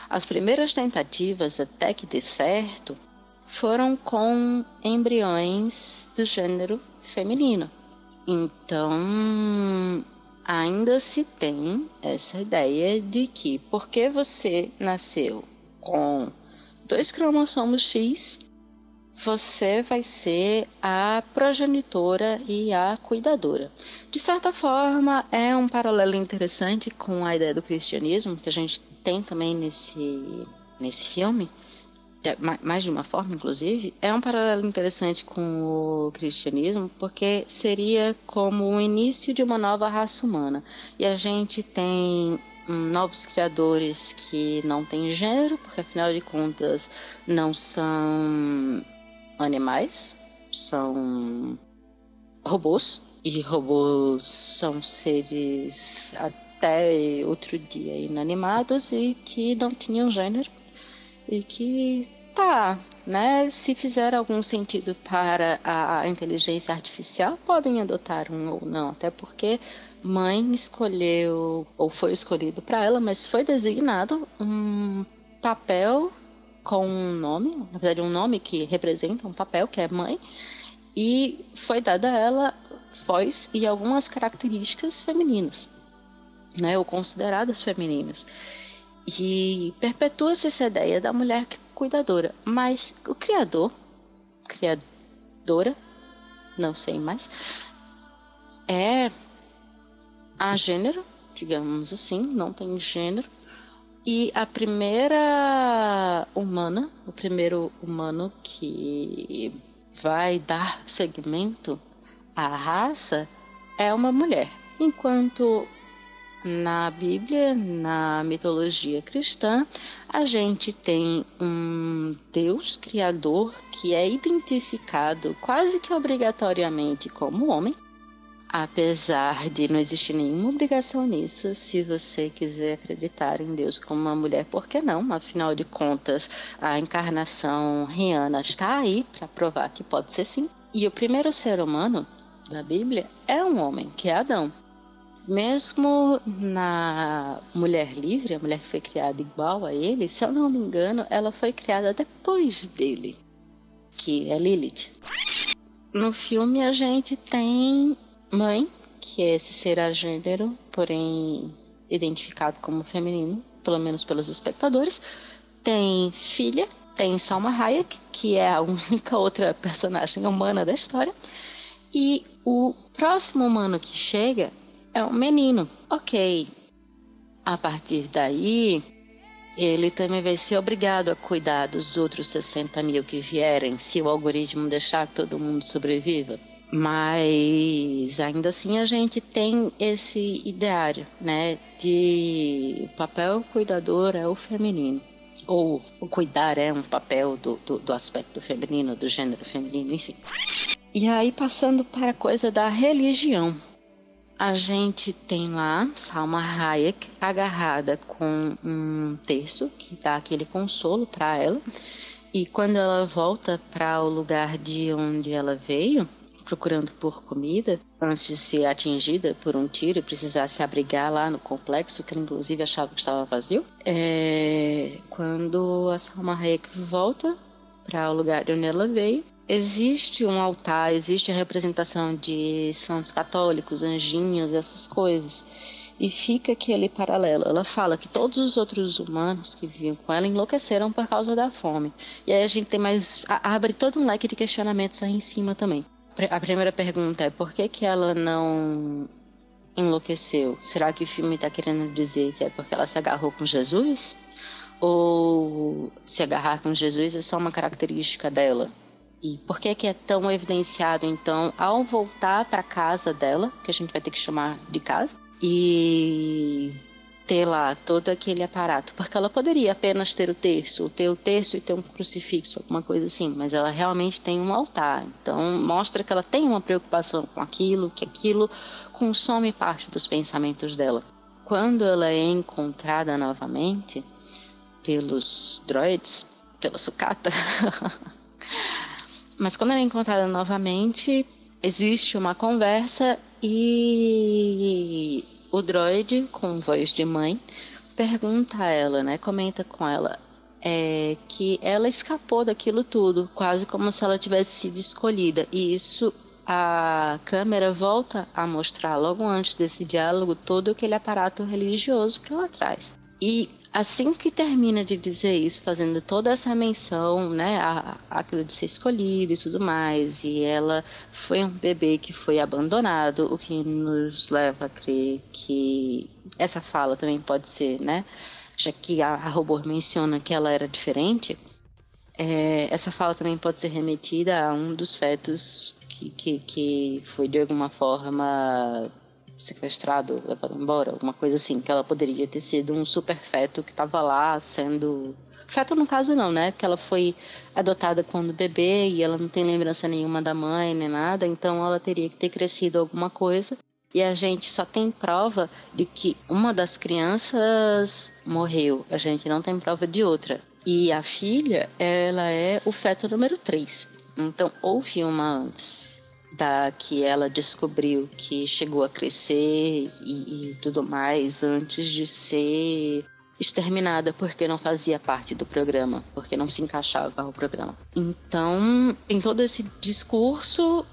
as primeiras tentativas até que dê certo foram com embriões do gênero feminino. Então ainda se tem essa ideia de que porque você nasceu com 2 cromossomos X, você vai ser a progenitora e a cuidadora. De certa forma, é um paralelo interessante com a ideia do cristianismo, que a gente tem também nesse filme, mais de uma forma, inclusive. É um paralelo interessante com o cristianismo, porque seria como o início de uma nova raça humana. E a gente tem novos criadores que não têm gênero, porque afinal de contas não são animais, são robôs, e robôs são seres até outro dia inanimados e que não tinham gênero, e que se fizer algum sentido para a inteligência artificial, podem adotar um ou não, até porque mãe escolheu, ou foi escolhido para ela, mas foi designado um papel com um nome, na verdade um nome que representa um papel, que é mãe, e foi dada a ela voz e algumas características femininas, né, ou consideradas femininas. E perpetua-se essa ideia da mulher cuidadora, mas o criadora, não sei mais, é a gênero, digamos assim, não tem gênero. E a primeira humana, o primeiro humano que vai dar seguimento à raça é uma mulher. Enquanto na Bíblia, na mitologia cristã, a gente tem um Deus criador que é identificado quase que obrigatoriamente como homem, apesar de não existir nenhuma obrigação nisso. Se você quiser acreditar em Deus como uma mulher, por que não? Afinal de contas, a encarnação riana está aí para provar que pode ser sim. E o primeiro ser humano da Bíblia é um homem, que é Adão. Mesmo na mulher livre, a mulher que foi criada igual a ele, se eu não me engano, ela foi criada depois dele, que é Lilith. No filme a gente tem mãe, que é esse ser a gênero, porém identificado como feminino, pelo menos pelos espectadores. Tem filha, tem Salma Hayek, que é a única outra personagem humana da história. E o próximo humano que chega é um menino. Ok, a partir daí, ele também vai ser obrigado a cuidar dos outros 60 mil que vierem, se o algoritmo deixar que todo mundo sobreviva. Mas ainda assim a gente tem esse ideário, né, de papel cuidador é o feminino, ou o cuidar é um papel do aspecto feminino, do gênero feminino, enfim. E aí, passando para a coisa da religião, a gente tem lá Salma Hayek agarrada com um terço que dá aquele consolo para ela, e quando ela volta para o lugar de onde ela veio, procurando por comida, antes de ser atingida por um tiro e precisar se abrigar lá no complexo, que ela inclusive achava que estava vazio. Quando a Salma Hayek volta para o lugar de onde ela veio, existe um altar, existe a representação de santos católicos, anjinhos, essas coisas. E fica aquele paralelo. Ela fala que todos os outros humanos que viviam com ela enlouqueceram por causa da fome. E aí a gente tem abre todo um leque de questionamentos aí em cima também. A primeira pergunta é: por que ela não enlouqueceu? Será que o filme está querendo dizer que é porque ela se agarrou com Jesus? Ou se agarrar com Jesus é só uma característica dela? E por que é tão evidenciado, então, ao voltar para a casa dela, que a gente vai ter que chamar de casa, e ter lá todo aquele aparato? Porque ela poderia apenas ter o terço e ter um crucifixo, alguma coisa assim, mas ela realmente tem um altar. Então mostra que ela tem uma preocupação com aquilo, que aquilo consome parte dos pensamentos dela. Quando ela é encontrada novamente pelos droids, pela sucata mas quando ela é encontrada novamente, existe uma conversa e o droide, com voz de mãe, pergunta a ela, né, comenta com ela, que ela escapou daquilo tudo, quase como se ela tivesse sido escolhida. E isso a câmera volta a mostrar, logo antes desse diálogo, todo aquele aparato religioso que ela traz. E assim que termina de dizer isso, fazendo toda essa menção, né, aquilo de ser escolhido e tudo mais, e ela foi um bebê que foi abandonado, o que nos leva a crer que essa fala também pode ser, né, já que a robô menciona que ela era diferente, essa fala também pode ser remetida a um dos fetos que foi de alguma forma sequestrado, levado embora, alguma coisa assim, que ela poderia ter sido um super feto que estava lá sendo... Feto no caso não, né? Porque ela foi adotada quando bebê e ela não tem lembrança nenhuma da mãe nem nada, então ela teria que ter crescido alguma coisa. E a gente só tem prova de que uma das crianças morreu, a gente não tem prova de outra. E a filha, ela é o feto número 3. Então houve uma antes da que ela descobriu que chegou a crescer e tudo mais antes de ser exterminada porque não fazia parte do programa, porque não se encaixava ao programa. Então tem todo esse discurso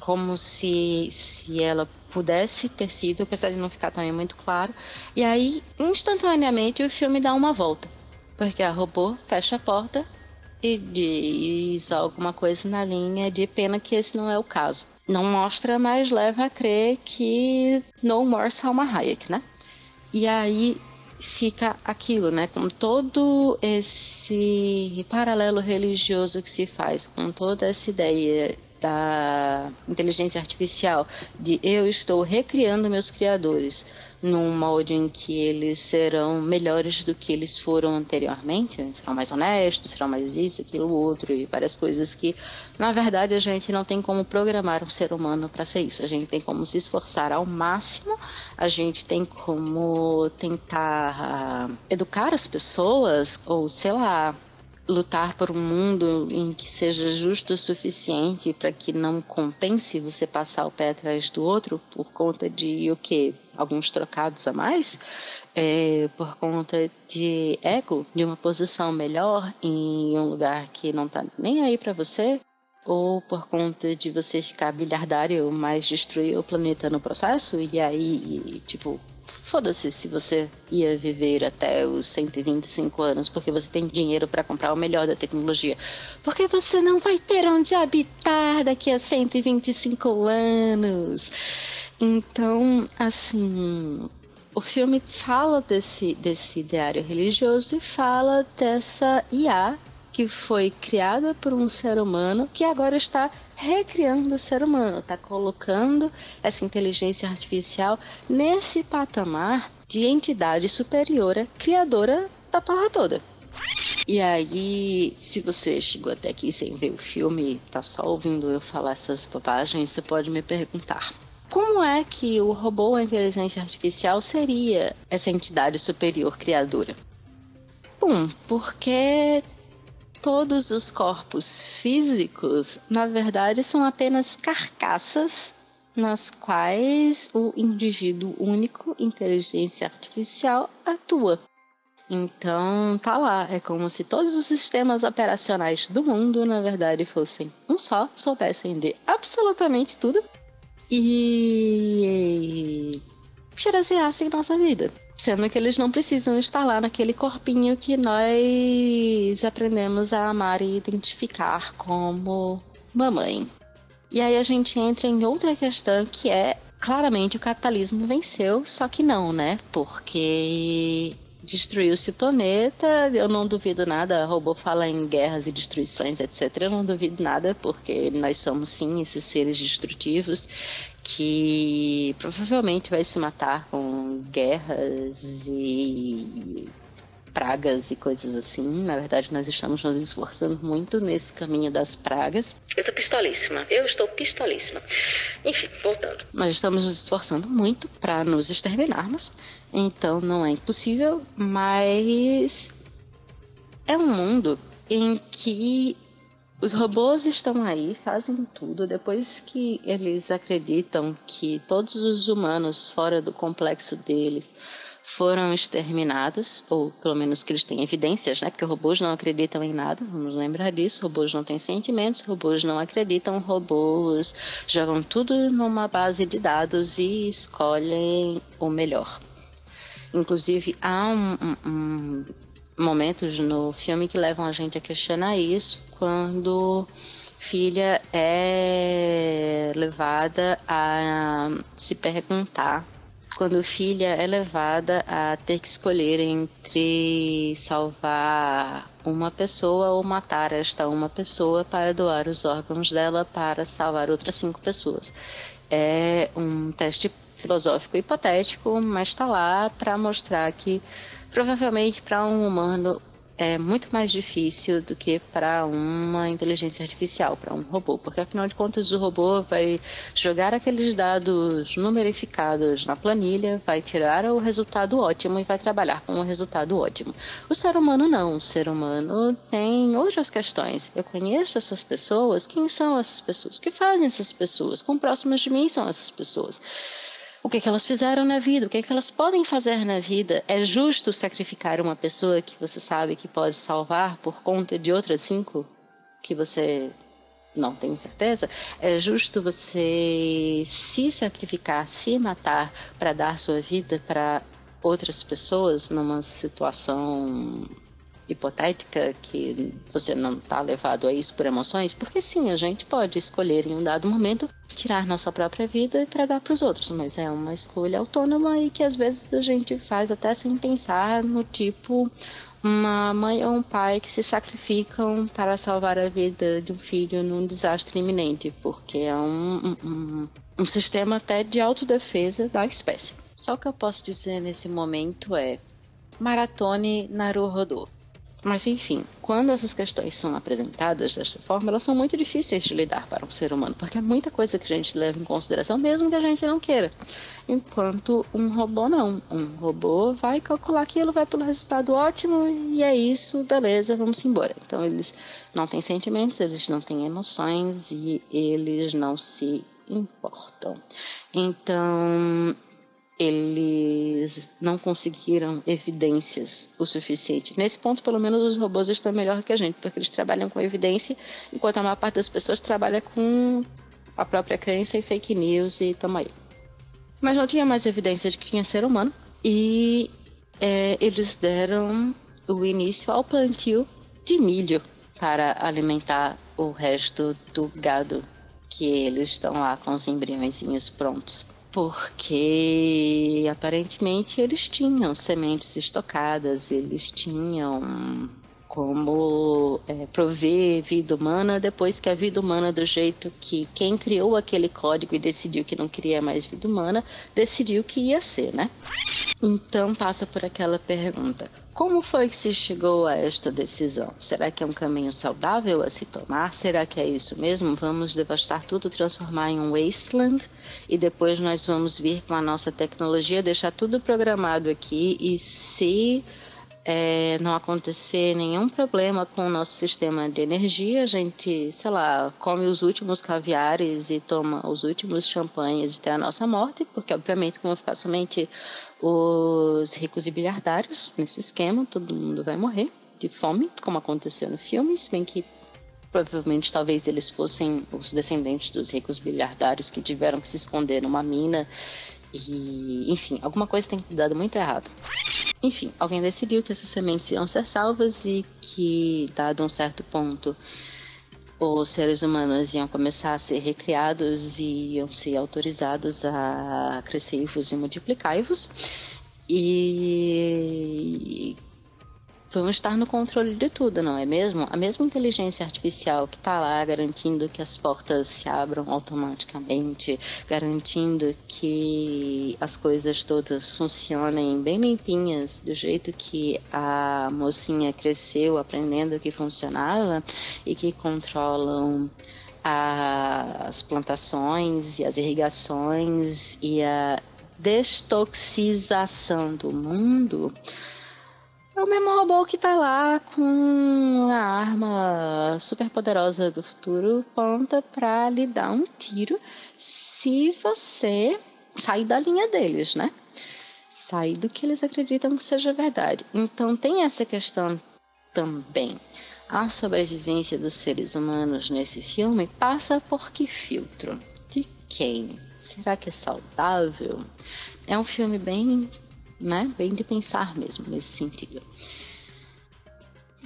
como se ela pudesse ter sido, apesar de não ficar também muito claro, e aí instantaneamente o filme dá uma volta, porque a robô fecha a porta e diz alguma coisa na linha de pena que esse não é o caso. Não mostra, mas leva a crer que no more Salma Hayek, né? E aí fica aquilo, né? Com todo esse paralelo religioso que se faz, com toda essa ideia da inteligência artificial, de eu estou recriando meus criadores num molde em que eles serão melhores do que eles foram anteriormente, serão mais honestos, serão mais isso, aquilo, outro, e várias coisas que, na verdade, a gente não tem como programar um ser humano para ser isso. A gente tem como se esforçar ao máximo, a gente tem como tentar educar as pessoas, ou sei lá, lutar por um mundo em que seja justo o suficiente para que não compense você passar o pé atrás do outro por conta de o quê? Alguns trocados a mais, por conta de ego, de uma posição melhor em um lugar que não tá nem aí para você, ou por conta de você ficar bilhardário, mas destruir o planeta no processo, e aí, tipo, foda-se se você ia viver até os 125 anos porque você tem dinheiro para comprar o melhor da tecnologia, porque você não vai ter onde habitar daqui a 125 anos. Então, assim, o filme fala desse ideário religioso e fala dessa IA que foi criada por um ser humano que agora está recriando o ser humano, está colocando essa inteligência artificial nesse patamar de entidade superior, criadora da porra toda. E aí, se você chegou até aqui sem ver o filme, tá só ouvindo eu falar essas bobagens, você pode me perguntar: como é que o robô, a inteligência artificial, seria essa entidade superior criadora? Bom, porque todos os corpos físicos, na verdade, são apenas carcaças nas quais o indivíduo único, inteligência artificial, atua. Então, tá lá. É como se todos os sistemas operacionais do mundo, na verdade, fossem um só, soubessem de absolutamente tudo e gerenciassem nossa vida. Sendo que eles não precisam estar lá naquele corpinho que nós aprendemos a amar e identificar como mamãe. E aí a gente entra em outra questão que é, claramente o capitalismo venceu, só que não, né? Porque destruiu-se o planeta, eu não duvido nada, o robô fala em guerras e destruições, etc. Eu não duvido nada, porque nós somos sim esses seres destrutivos que provavelmente vai se matar com guerras e pragas e coisas assim. Na verdade, nós estamos nos esforçando muito nesse caminho das pragas. Eu estou pistolíssima. Enfim, voltando. Nós estamos nos esforçando muito para nos exterminarmos. Então, não é impossível, mas é um mundo em que os robôs estão aí, fazem tudo. Depois que eles acreditam que todos os humanos fora do complexo deles foram exterminados, ou pelo menos que eles têm evidências, né? Porque robôs não acreditam em nada, vamos lembrar disso. Robôs não têm sentimentos, robôs não acreditam, robôs jogam tudo numa base de dados e escolhem o melhor. Inclusive, há momentos no filme que levam a gente a questionar isso, quando filha é levada a se perguntar, quando filha é levada a ter que escolher entre salvar uma pessoa ou matar esta uma pessoa para doar os órgãos dela para salvar outras 5 pessoas. É um teste filosófico hipotético, mas está lá para mostrar que provavelmente para um humano é muito mais difícil do que para uma inteligência artificial, para um robô, porque afinal de contas o robô vai jogar aqueles dados numerificados na planilha, vai tirar o resultado ótimo e vai trabalhar com o resultado ótimo. O ser humano não, o ser humano tem outras questões. Eu conheço essas pessoas, quem são essas pessoas? O que fazem essas pessoas? Quão próximas de mim são essas pessoas? O que elas fizeram na vida? O que elas podem fazer na vida? É justo sacrificar uma pessoa que você sabe que pode salvar por conta de outras 5 que você não tem certeza? É justo você se sacrificar, se matar para dar sua vida para outras pessoas numa situação hipotética que você não está levado a isso por emoções? Porque sim, a gente pode escolher em um dado momento tirar nossa própria vida para dar para os outros, mas é uma escolha autônoma e que às vezes a gente faz até sem pensar, no tipo uma mãe ou um pai que se sacrificam para salvar a vida de um filho num desastre iminente, porque é um sistema até de autodefesa da espécie. Só o que eu posso dizer nesse momento é: maratone Naruhodô. Mas enfim, quando essas questões são apresentadas desta forma, elas são muito difíceis de lidar para um ser humano, porque é muita coisa que a gente leva em consideração, mesmo que a gente não queira. Enquanto um robô não. Um robô vai calcular aquilo, vai pelo resultado ótimo, e é isso, beleza, vamos embora. Então eles não têm sentimentos, eles não têm emoções e eles não se importam. Então eles não conseguiram evidências o suficiente. Nesse ponto, pelo menos, os robôs estão melhor que a gente, porque eles trabalham com evidência, enquanto a maior parte das pessoas trabalha com a própria crença e fake news e tamo aí. Mas não tinha mais evidência de que tinha ser humano, e eles deram o início ao plantio de milho para alimentar o resto do gado, que eles estão lá com os embriõezinhos prontos. Porque aparentemente eles tinham sementes estocadas, eles tinham como prover vida humana, depois que a vida humana, do jeito que quem criou aquele código e decidiu que não queria mais vida humana, decidiu que ia ser, né? Então passa por aquela pergunta: como foi que se chegou a esta decisão? Será que é um caminho saudável a se tomar? Será que é isso mesmo? Vamos devastar tudo, transformar em um wasteland e depois nós vamos vir com a nossa tecnologia, deixar tudo programado aqui, e se não acontecer nenhum problema com o nosso sistema de energia, a gente, sei lá, come os últimos caviares e toma os últimos champanhes até a nossa morte, porque obviamente vão ficar somente os ricos e bilhardários nesse esquema, todo mundo vai morrer de fome, como aconteceu no filme, se bem que provavelmente talvez eles fossem os descendentes dos ricos bilhardários que tiveram que se esconder numa mina e, enfim, alguma coisa tem dado muito errado. Enfim, alguém decidiu que essas sementes iam ser salvas e que, dado um certo ponto, os seres humanos iam começar a ser recriados e iam ser autorizados a crescer-vos e multiplicar-vos. E vamos estar no controle de tudo, não é mesmo? A mesma inteligência artificial que está lá garantindo que as portas se abram automaticamente, garantindo que as coisas todas funcionem bem limpinhas, do jeito que a mocinha cresceu aprendendo que funcionava, e que controlam as plantações e as irrigações e a destoxização do mundo. É o mesmo robô que tá lá com a arma super poderosa do futuro pronta pra lhe dar um tiro se você sair da linha deles, né? Sair do que eles acreditam que seja verdade. Então tem essa questão também. A sobrevivência dos seres humanos nesse filme passa por que filtro? De quem? Será que é saudável? É um filme bem né? Bem de pensar mesmo nesse sentido.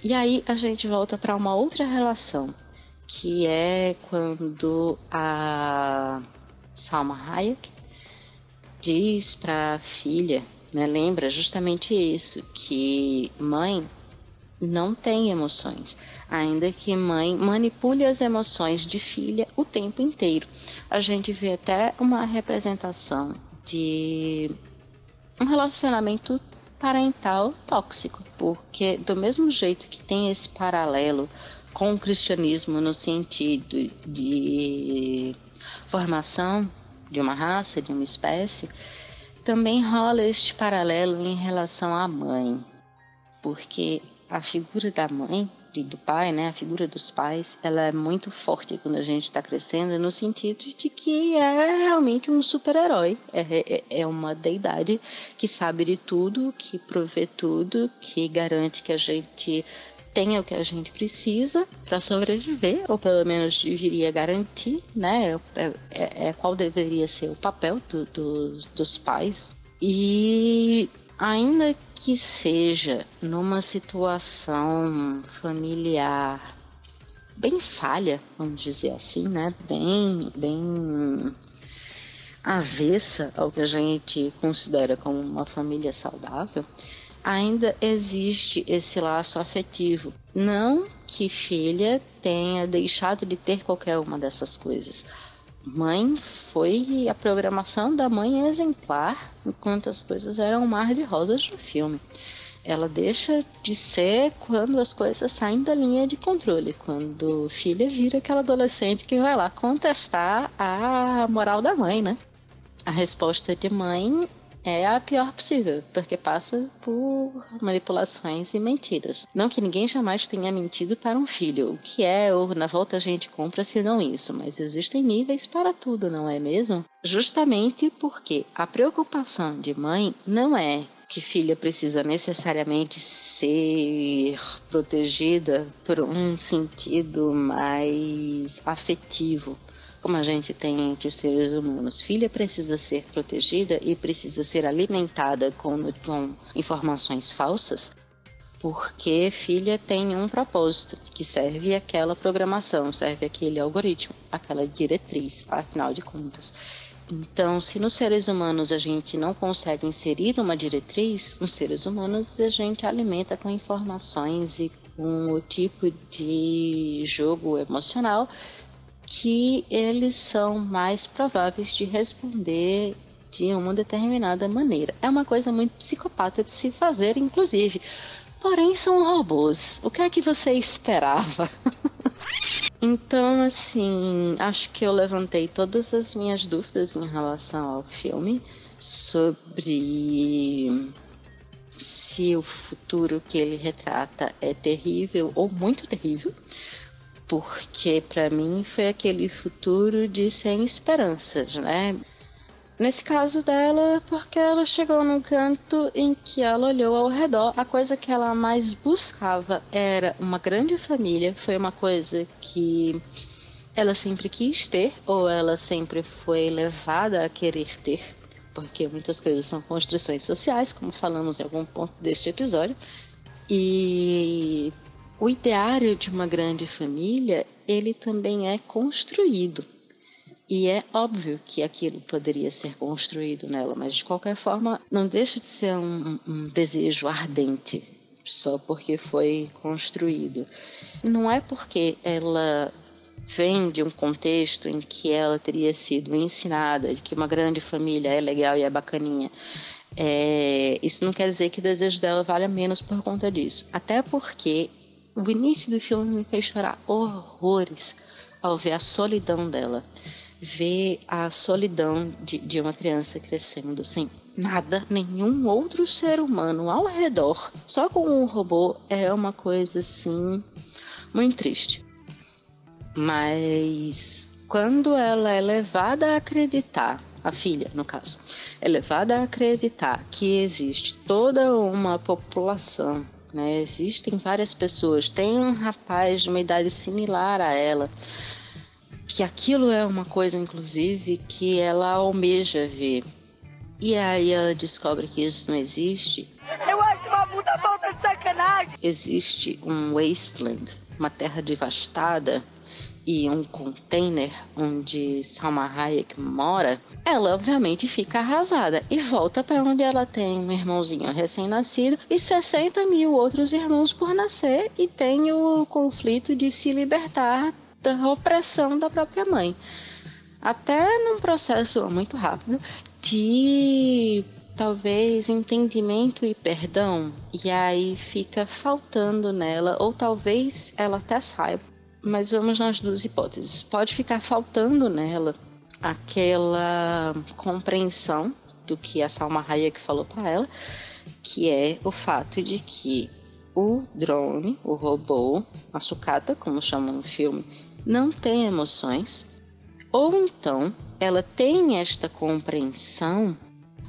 E aí a gente volta para uma outra relação, que é quando a Salma Hayek diz para a filha, né, lembra justamente isso, que mãe não tem emoções, ainda que mãe manipule as emoções de filha o tempo inteiro. A gente vê até uma representação de um relacionamento parental tóxico, porque do mesmo jeito que tem esse paralelo com o cristianismo no sentido de formação de uma raça, de uma espécie, também rola este paralelo em relação à mãe, porque a figura da mãe e do pai, né, a figura dos pais, ela é muito forte quando a gente está crescendo, no sentido de que é realmente um super-herói, é uma deidade que sabe de tudo, que provê tudo, que garante que a gente tenha o que a gente precisa para sobreviver, ou pelo menos deveria garantir, né? Qual deveria ser o papel dos pais. E ainda que seja numa situação familiar bem falha, vamos dizer assim, né? Bem avessa ao que a gente considera como uma família saudável, ainda existe esse laço afetivo. Não que filha tenha deixado de ter qualquer uma dessas coisas. A programação da mãe é exemplar, enquanto as coisas eram um mar de rosas no filme. Ela deixa de ser quando as coisas saem da linha de controle, quando filha vira aquela adolescente que vai lá contestar a moral da mãe, né? A resposta de mãe é a pior possível, porque passa por manipulações e mentiras. Não que ninguém jamais tenha mentido para um filho, o que é, ou na volta a gente compra se não isso, mas existem níveis para tudo, não é mesmo? Justamente porque a preocupação de mãe não é que filha precisa necessariamente ser protegida por um sentido mais afetivo, como a gente tem entre os seres humanos. Filha precisa ser protegida e precisa ser alimentada com informações falsas, porque filha tem um propósito, que serve aquela programação, serve aquele algoritmo, aquela diretriz, afinal de contas. Então, se nos seres humanos a gente não consegue inserir uma diretriz, nos seres humanos a gente alimenta com informações e com o tipo de jogo emocional que eles são mais prováveis de responder de uma determinada maneira. É uma coisa muito psicopata de se fazer, inclusive. Porém, são robôs. O que é que você esperava? Então, assim, acho que eu levantei todas as minhas dúvidas em relação ao filme sobre se o futuro que ele retrata é terrível ou muito terrível. Porque para mim foi aquele futuro de sem esperanças, né? Nesse caso dela, porque ela chegou num canto em que ela olhou ao redor, a coisa que ela mais buscava era uma grande família, foi uma coisa que ela sempre quis ter, ou ela sempre foi levada a querer ter, porque muitas coisas são construções sociais, como falamos em algum ponto deste episódio, e o ideário de uma grande família, ele também é construído. E é óbvio que aquilo poderia ser construído nela, mas de qualquer forma não deixa de ser um desejo ardente, só porque foi construído. Não é porque ela vem de um contexto em que ela teria sido ensinada de que uma grande família é legal e é bacaninha. Isso não quer dizer que o desejo dela valha menos por conta disso. Até porque o início do filme me fez chorar horrores ao ver a solidão dela. Ver a solidão de uma criança crescendo sem nada, nenhum outro ser humano ao redor, só com um robô, é uma coisa assim muito triste. Mas quando ela é levada a acreditar, a filha no caso, é levada a acreditar que existe toda uma população, né? Existem várias pessoas, tem um rapaz de uma idade similar a ela, que aquilo é uma coisa, inclusive, que ela almeja ver. E aí ela descobre que isso não existe. Eu acho uma puta falta de sacanagem. Existe um wasteland, uma terra devastada, e um container onde Salma Hayek mora. Ela obviamente fica arrasada e volta para onde ela tem um irmãozinho recém-nascido e 60 mil outros irmãos por nascer, e tem o conflito de se libertar da opressão da própria mãe. Até num processo muito rápido de talvez entendimento e perdão, e aí fica faltando nela, ou talvez ela até saiba, mas vamos nas duas hipóteses. Pode ficar faltando nela aquela compreensão do que a Salma Hayek falou para ela, que é o fato de que o drone, o robô, a sucata, como chamam no filme, não tem emoções. Ou então ela tem esta compreensão,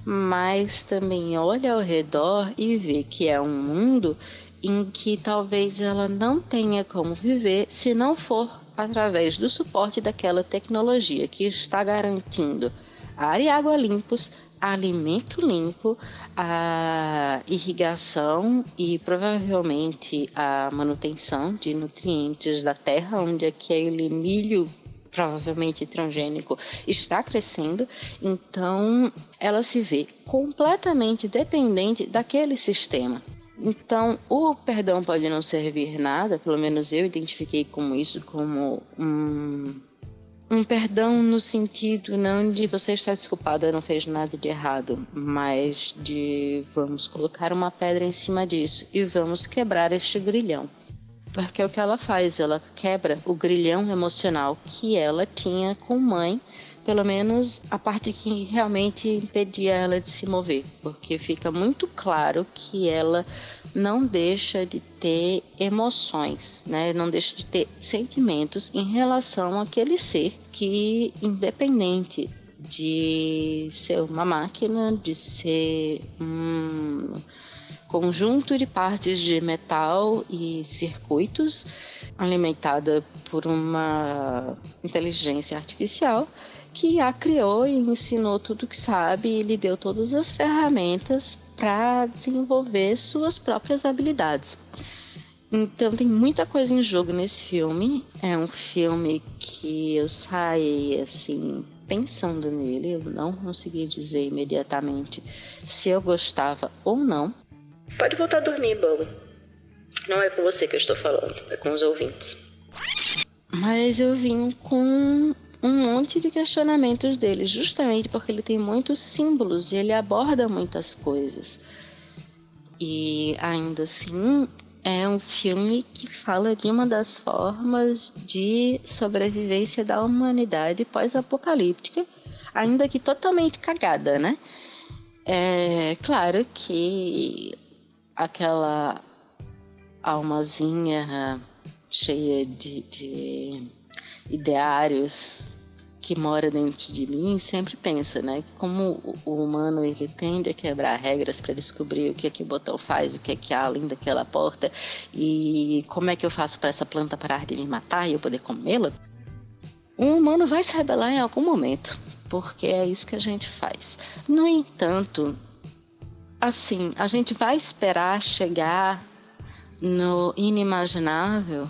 mas também olha ao redor e vê que é um mundo em que talvez ela não tenha como viver se não for através do suporte daquela tecnologia que está garantindo ar e água limpos, alimento limpo, a irrigação e provavelmente a manutenção de nutrientes da terra onde aquele milho provavelmente transgênico está crescendo. Então ela se vê completamente dependente daquele sistema. Então o perdão pode não servir nada, pelo menos eu identifiquei como isso, como um perdão no sentido não de você estar desculpada, não fez nada de errado, mas de vamos colocar uma pedra em cima disso e vamos quebrar este grilhão. Porque é o que ela faz, ela quebra o grilhão emocional que ela tinha com mãe, pelo menos a parte que realmente impedia ela de se mover, porque fica muito claro que ela não deixa de ter emoções, né? Não deixa de ter sentimentos em relação àquele ser que, independente de ser uma máquina, de ser um conjunto de partes de metal e circuitos alimentada por uma inteligência artificial que a criou e ensinou tudo que sabe e lhe deu todas as ferramentas para desenvolver suas próprias habilidades. Então tem muita coisa em jogo nesse filme. É um filme que eu saí assim pensando nele, eu não consegui dizer imediatamente se eu gostava ou não. Pode voltar a dormir, Bobo. Não é com você que eu estou falando, é com os ouvintes. Mas eu vim com um monte de questionamentos dele, justamente porque ele tem muitos símbolos e ele aborda muitas coisas. E ainda assim, é um filme que fala de uma das formas de sobrevivência da humanidade pós-apocalíptica, ainda que totalmente cagada, né? É claro que aquela almazinha cheia de ideários que mora dentro de mim sempre pensa, né? Como o humano ele tende a quebrar regras para descobrir o que é que o botão faz, o que é que há além daquela porta e como é que eu faço para essa planta parar de me matar e eu poder comê-la. Um humano vai se rebelar em algum momento, porque é isso que a gente faz. No entanto, assim, a gente vai esperar chegar no inimaginável,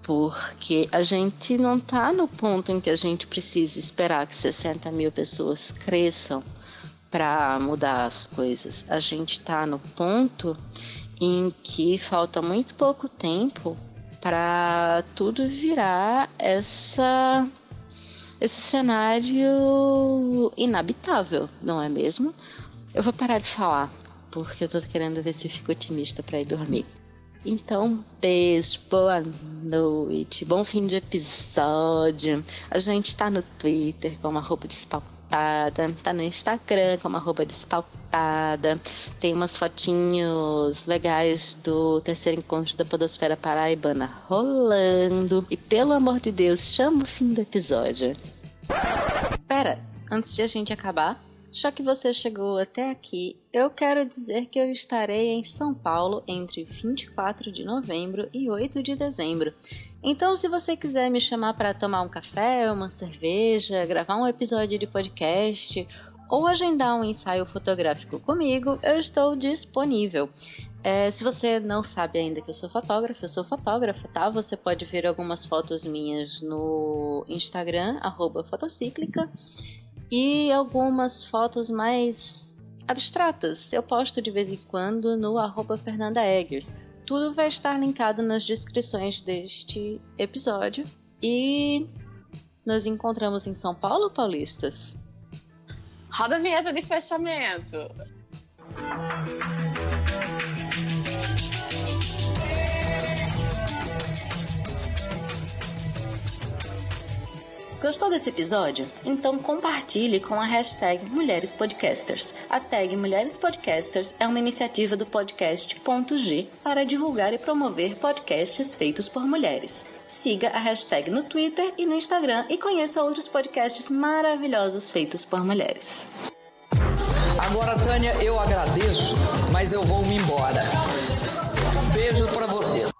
porque a gente não está no ponto em que a gente precisa esperar que 60 mil pessoas cresçam para mudar as coisas. A gente está no ponto em que falta muito pouco tempo para tudo virar esse cenário inabitável, não é mesmo? Eu vou parar de falar, porque eu tô querendo ver se fico otimista para ir dormir. Então, beijo, boa noite, bom fim de episódio. A gente tá no Twitter como @despautada, tá no Instagram como @despautada. Tem umas fotinhos legais do terceiro encontro da Podosfera Paraibana rolando. E pelo amor de Deus, chama o fim do episódio. Pera, antes de a gente acabar, já que você chegou até aqui, eu quero dizer que eu estarei em São Paulo entre 24 de novembro e 8 de dezembro. Então, se você quiser me chamar para tomar um café, uma cerveja, gravar um episódio de podcast ou agendar um ensaio fotográfico comigo, eu estou disponível. Se você não sabe ainda que eu sou fotógrafa, tá? Você pode ver algumas fotos minhas no Instagram, @fotocíclica, e algumas fotos mais abstratas eu posto de vez em quando no @FernandaEggers. Tudo vai estar linkado nas descrições deste episódio. E nos encontramos em São Paulo, paulistas? Roda a vinheta de fechamento. Gostou desse episódio? Então compartilhe com a hashtag Mulheres Podcasters. A tag Mulheres Podcasters é uma iniciativa do podcast .g para divulgar e promover podcasts feitos por mulheres. Siga a hashtag no Twitter e no Instagram e conheça outros podcasts maravilhosos feitos por mulheres. Agora, Tânia, eu agradeço, mas eu vou me embora. Beijo pra vocês.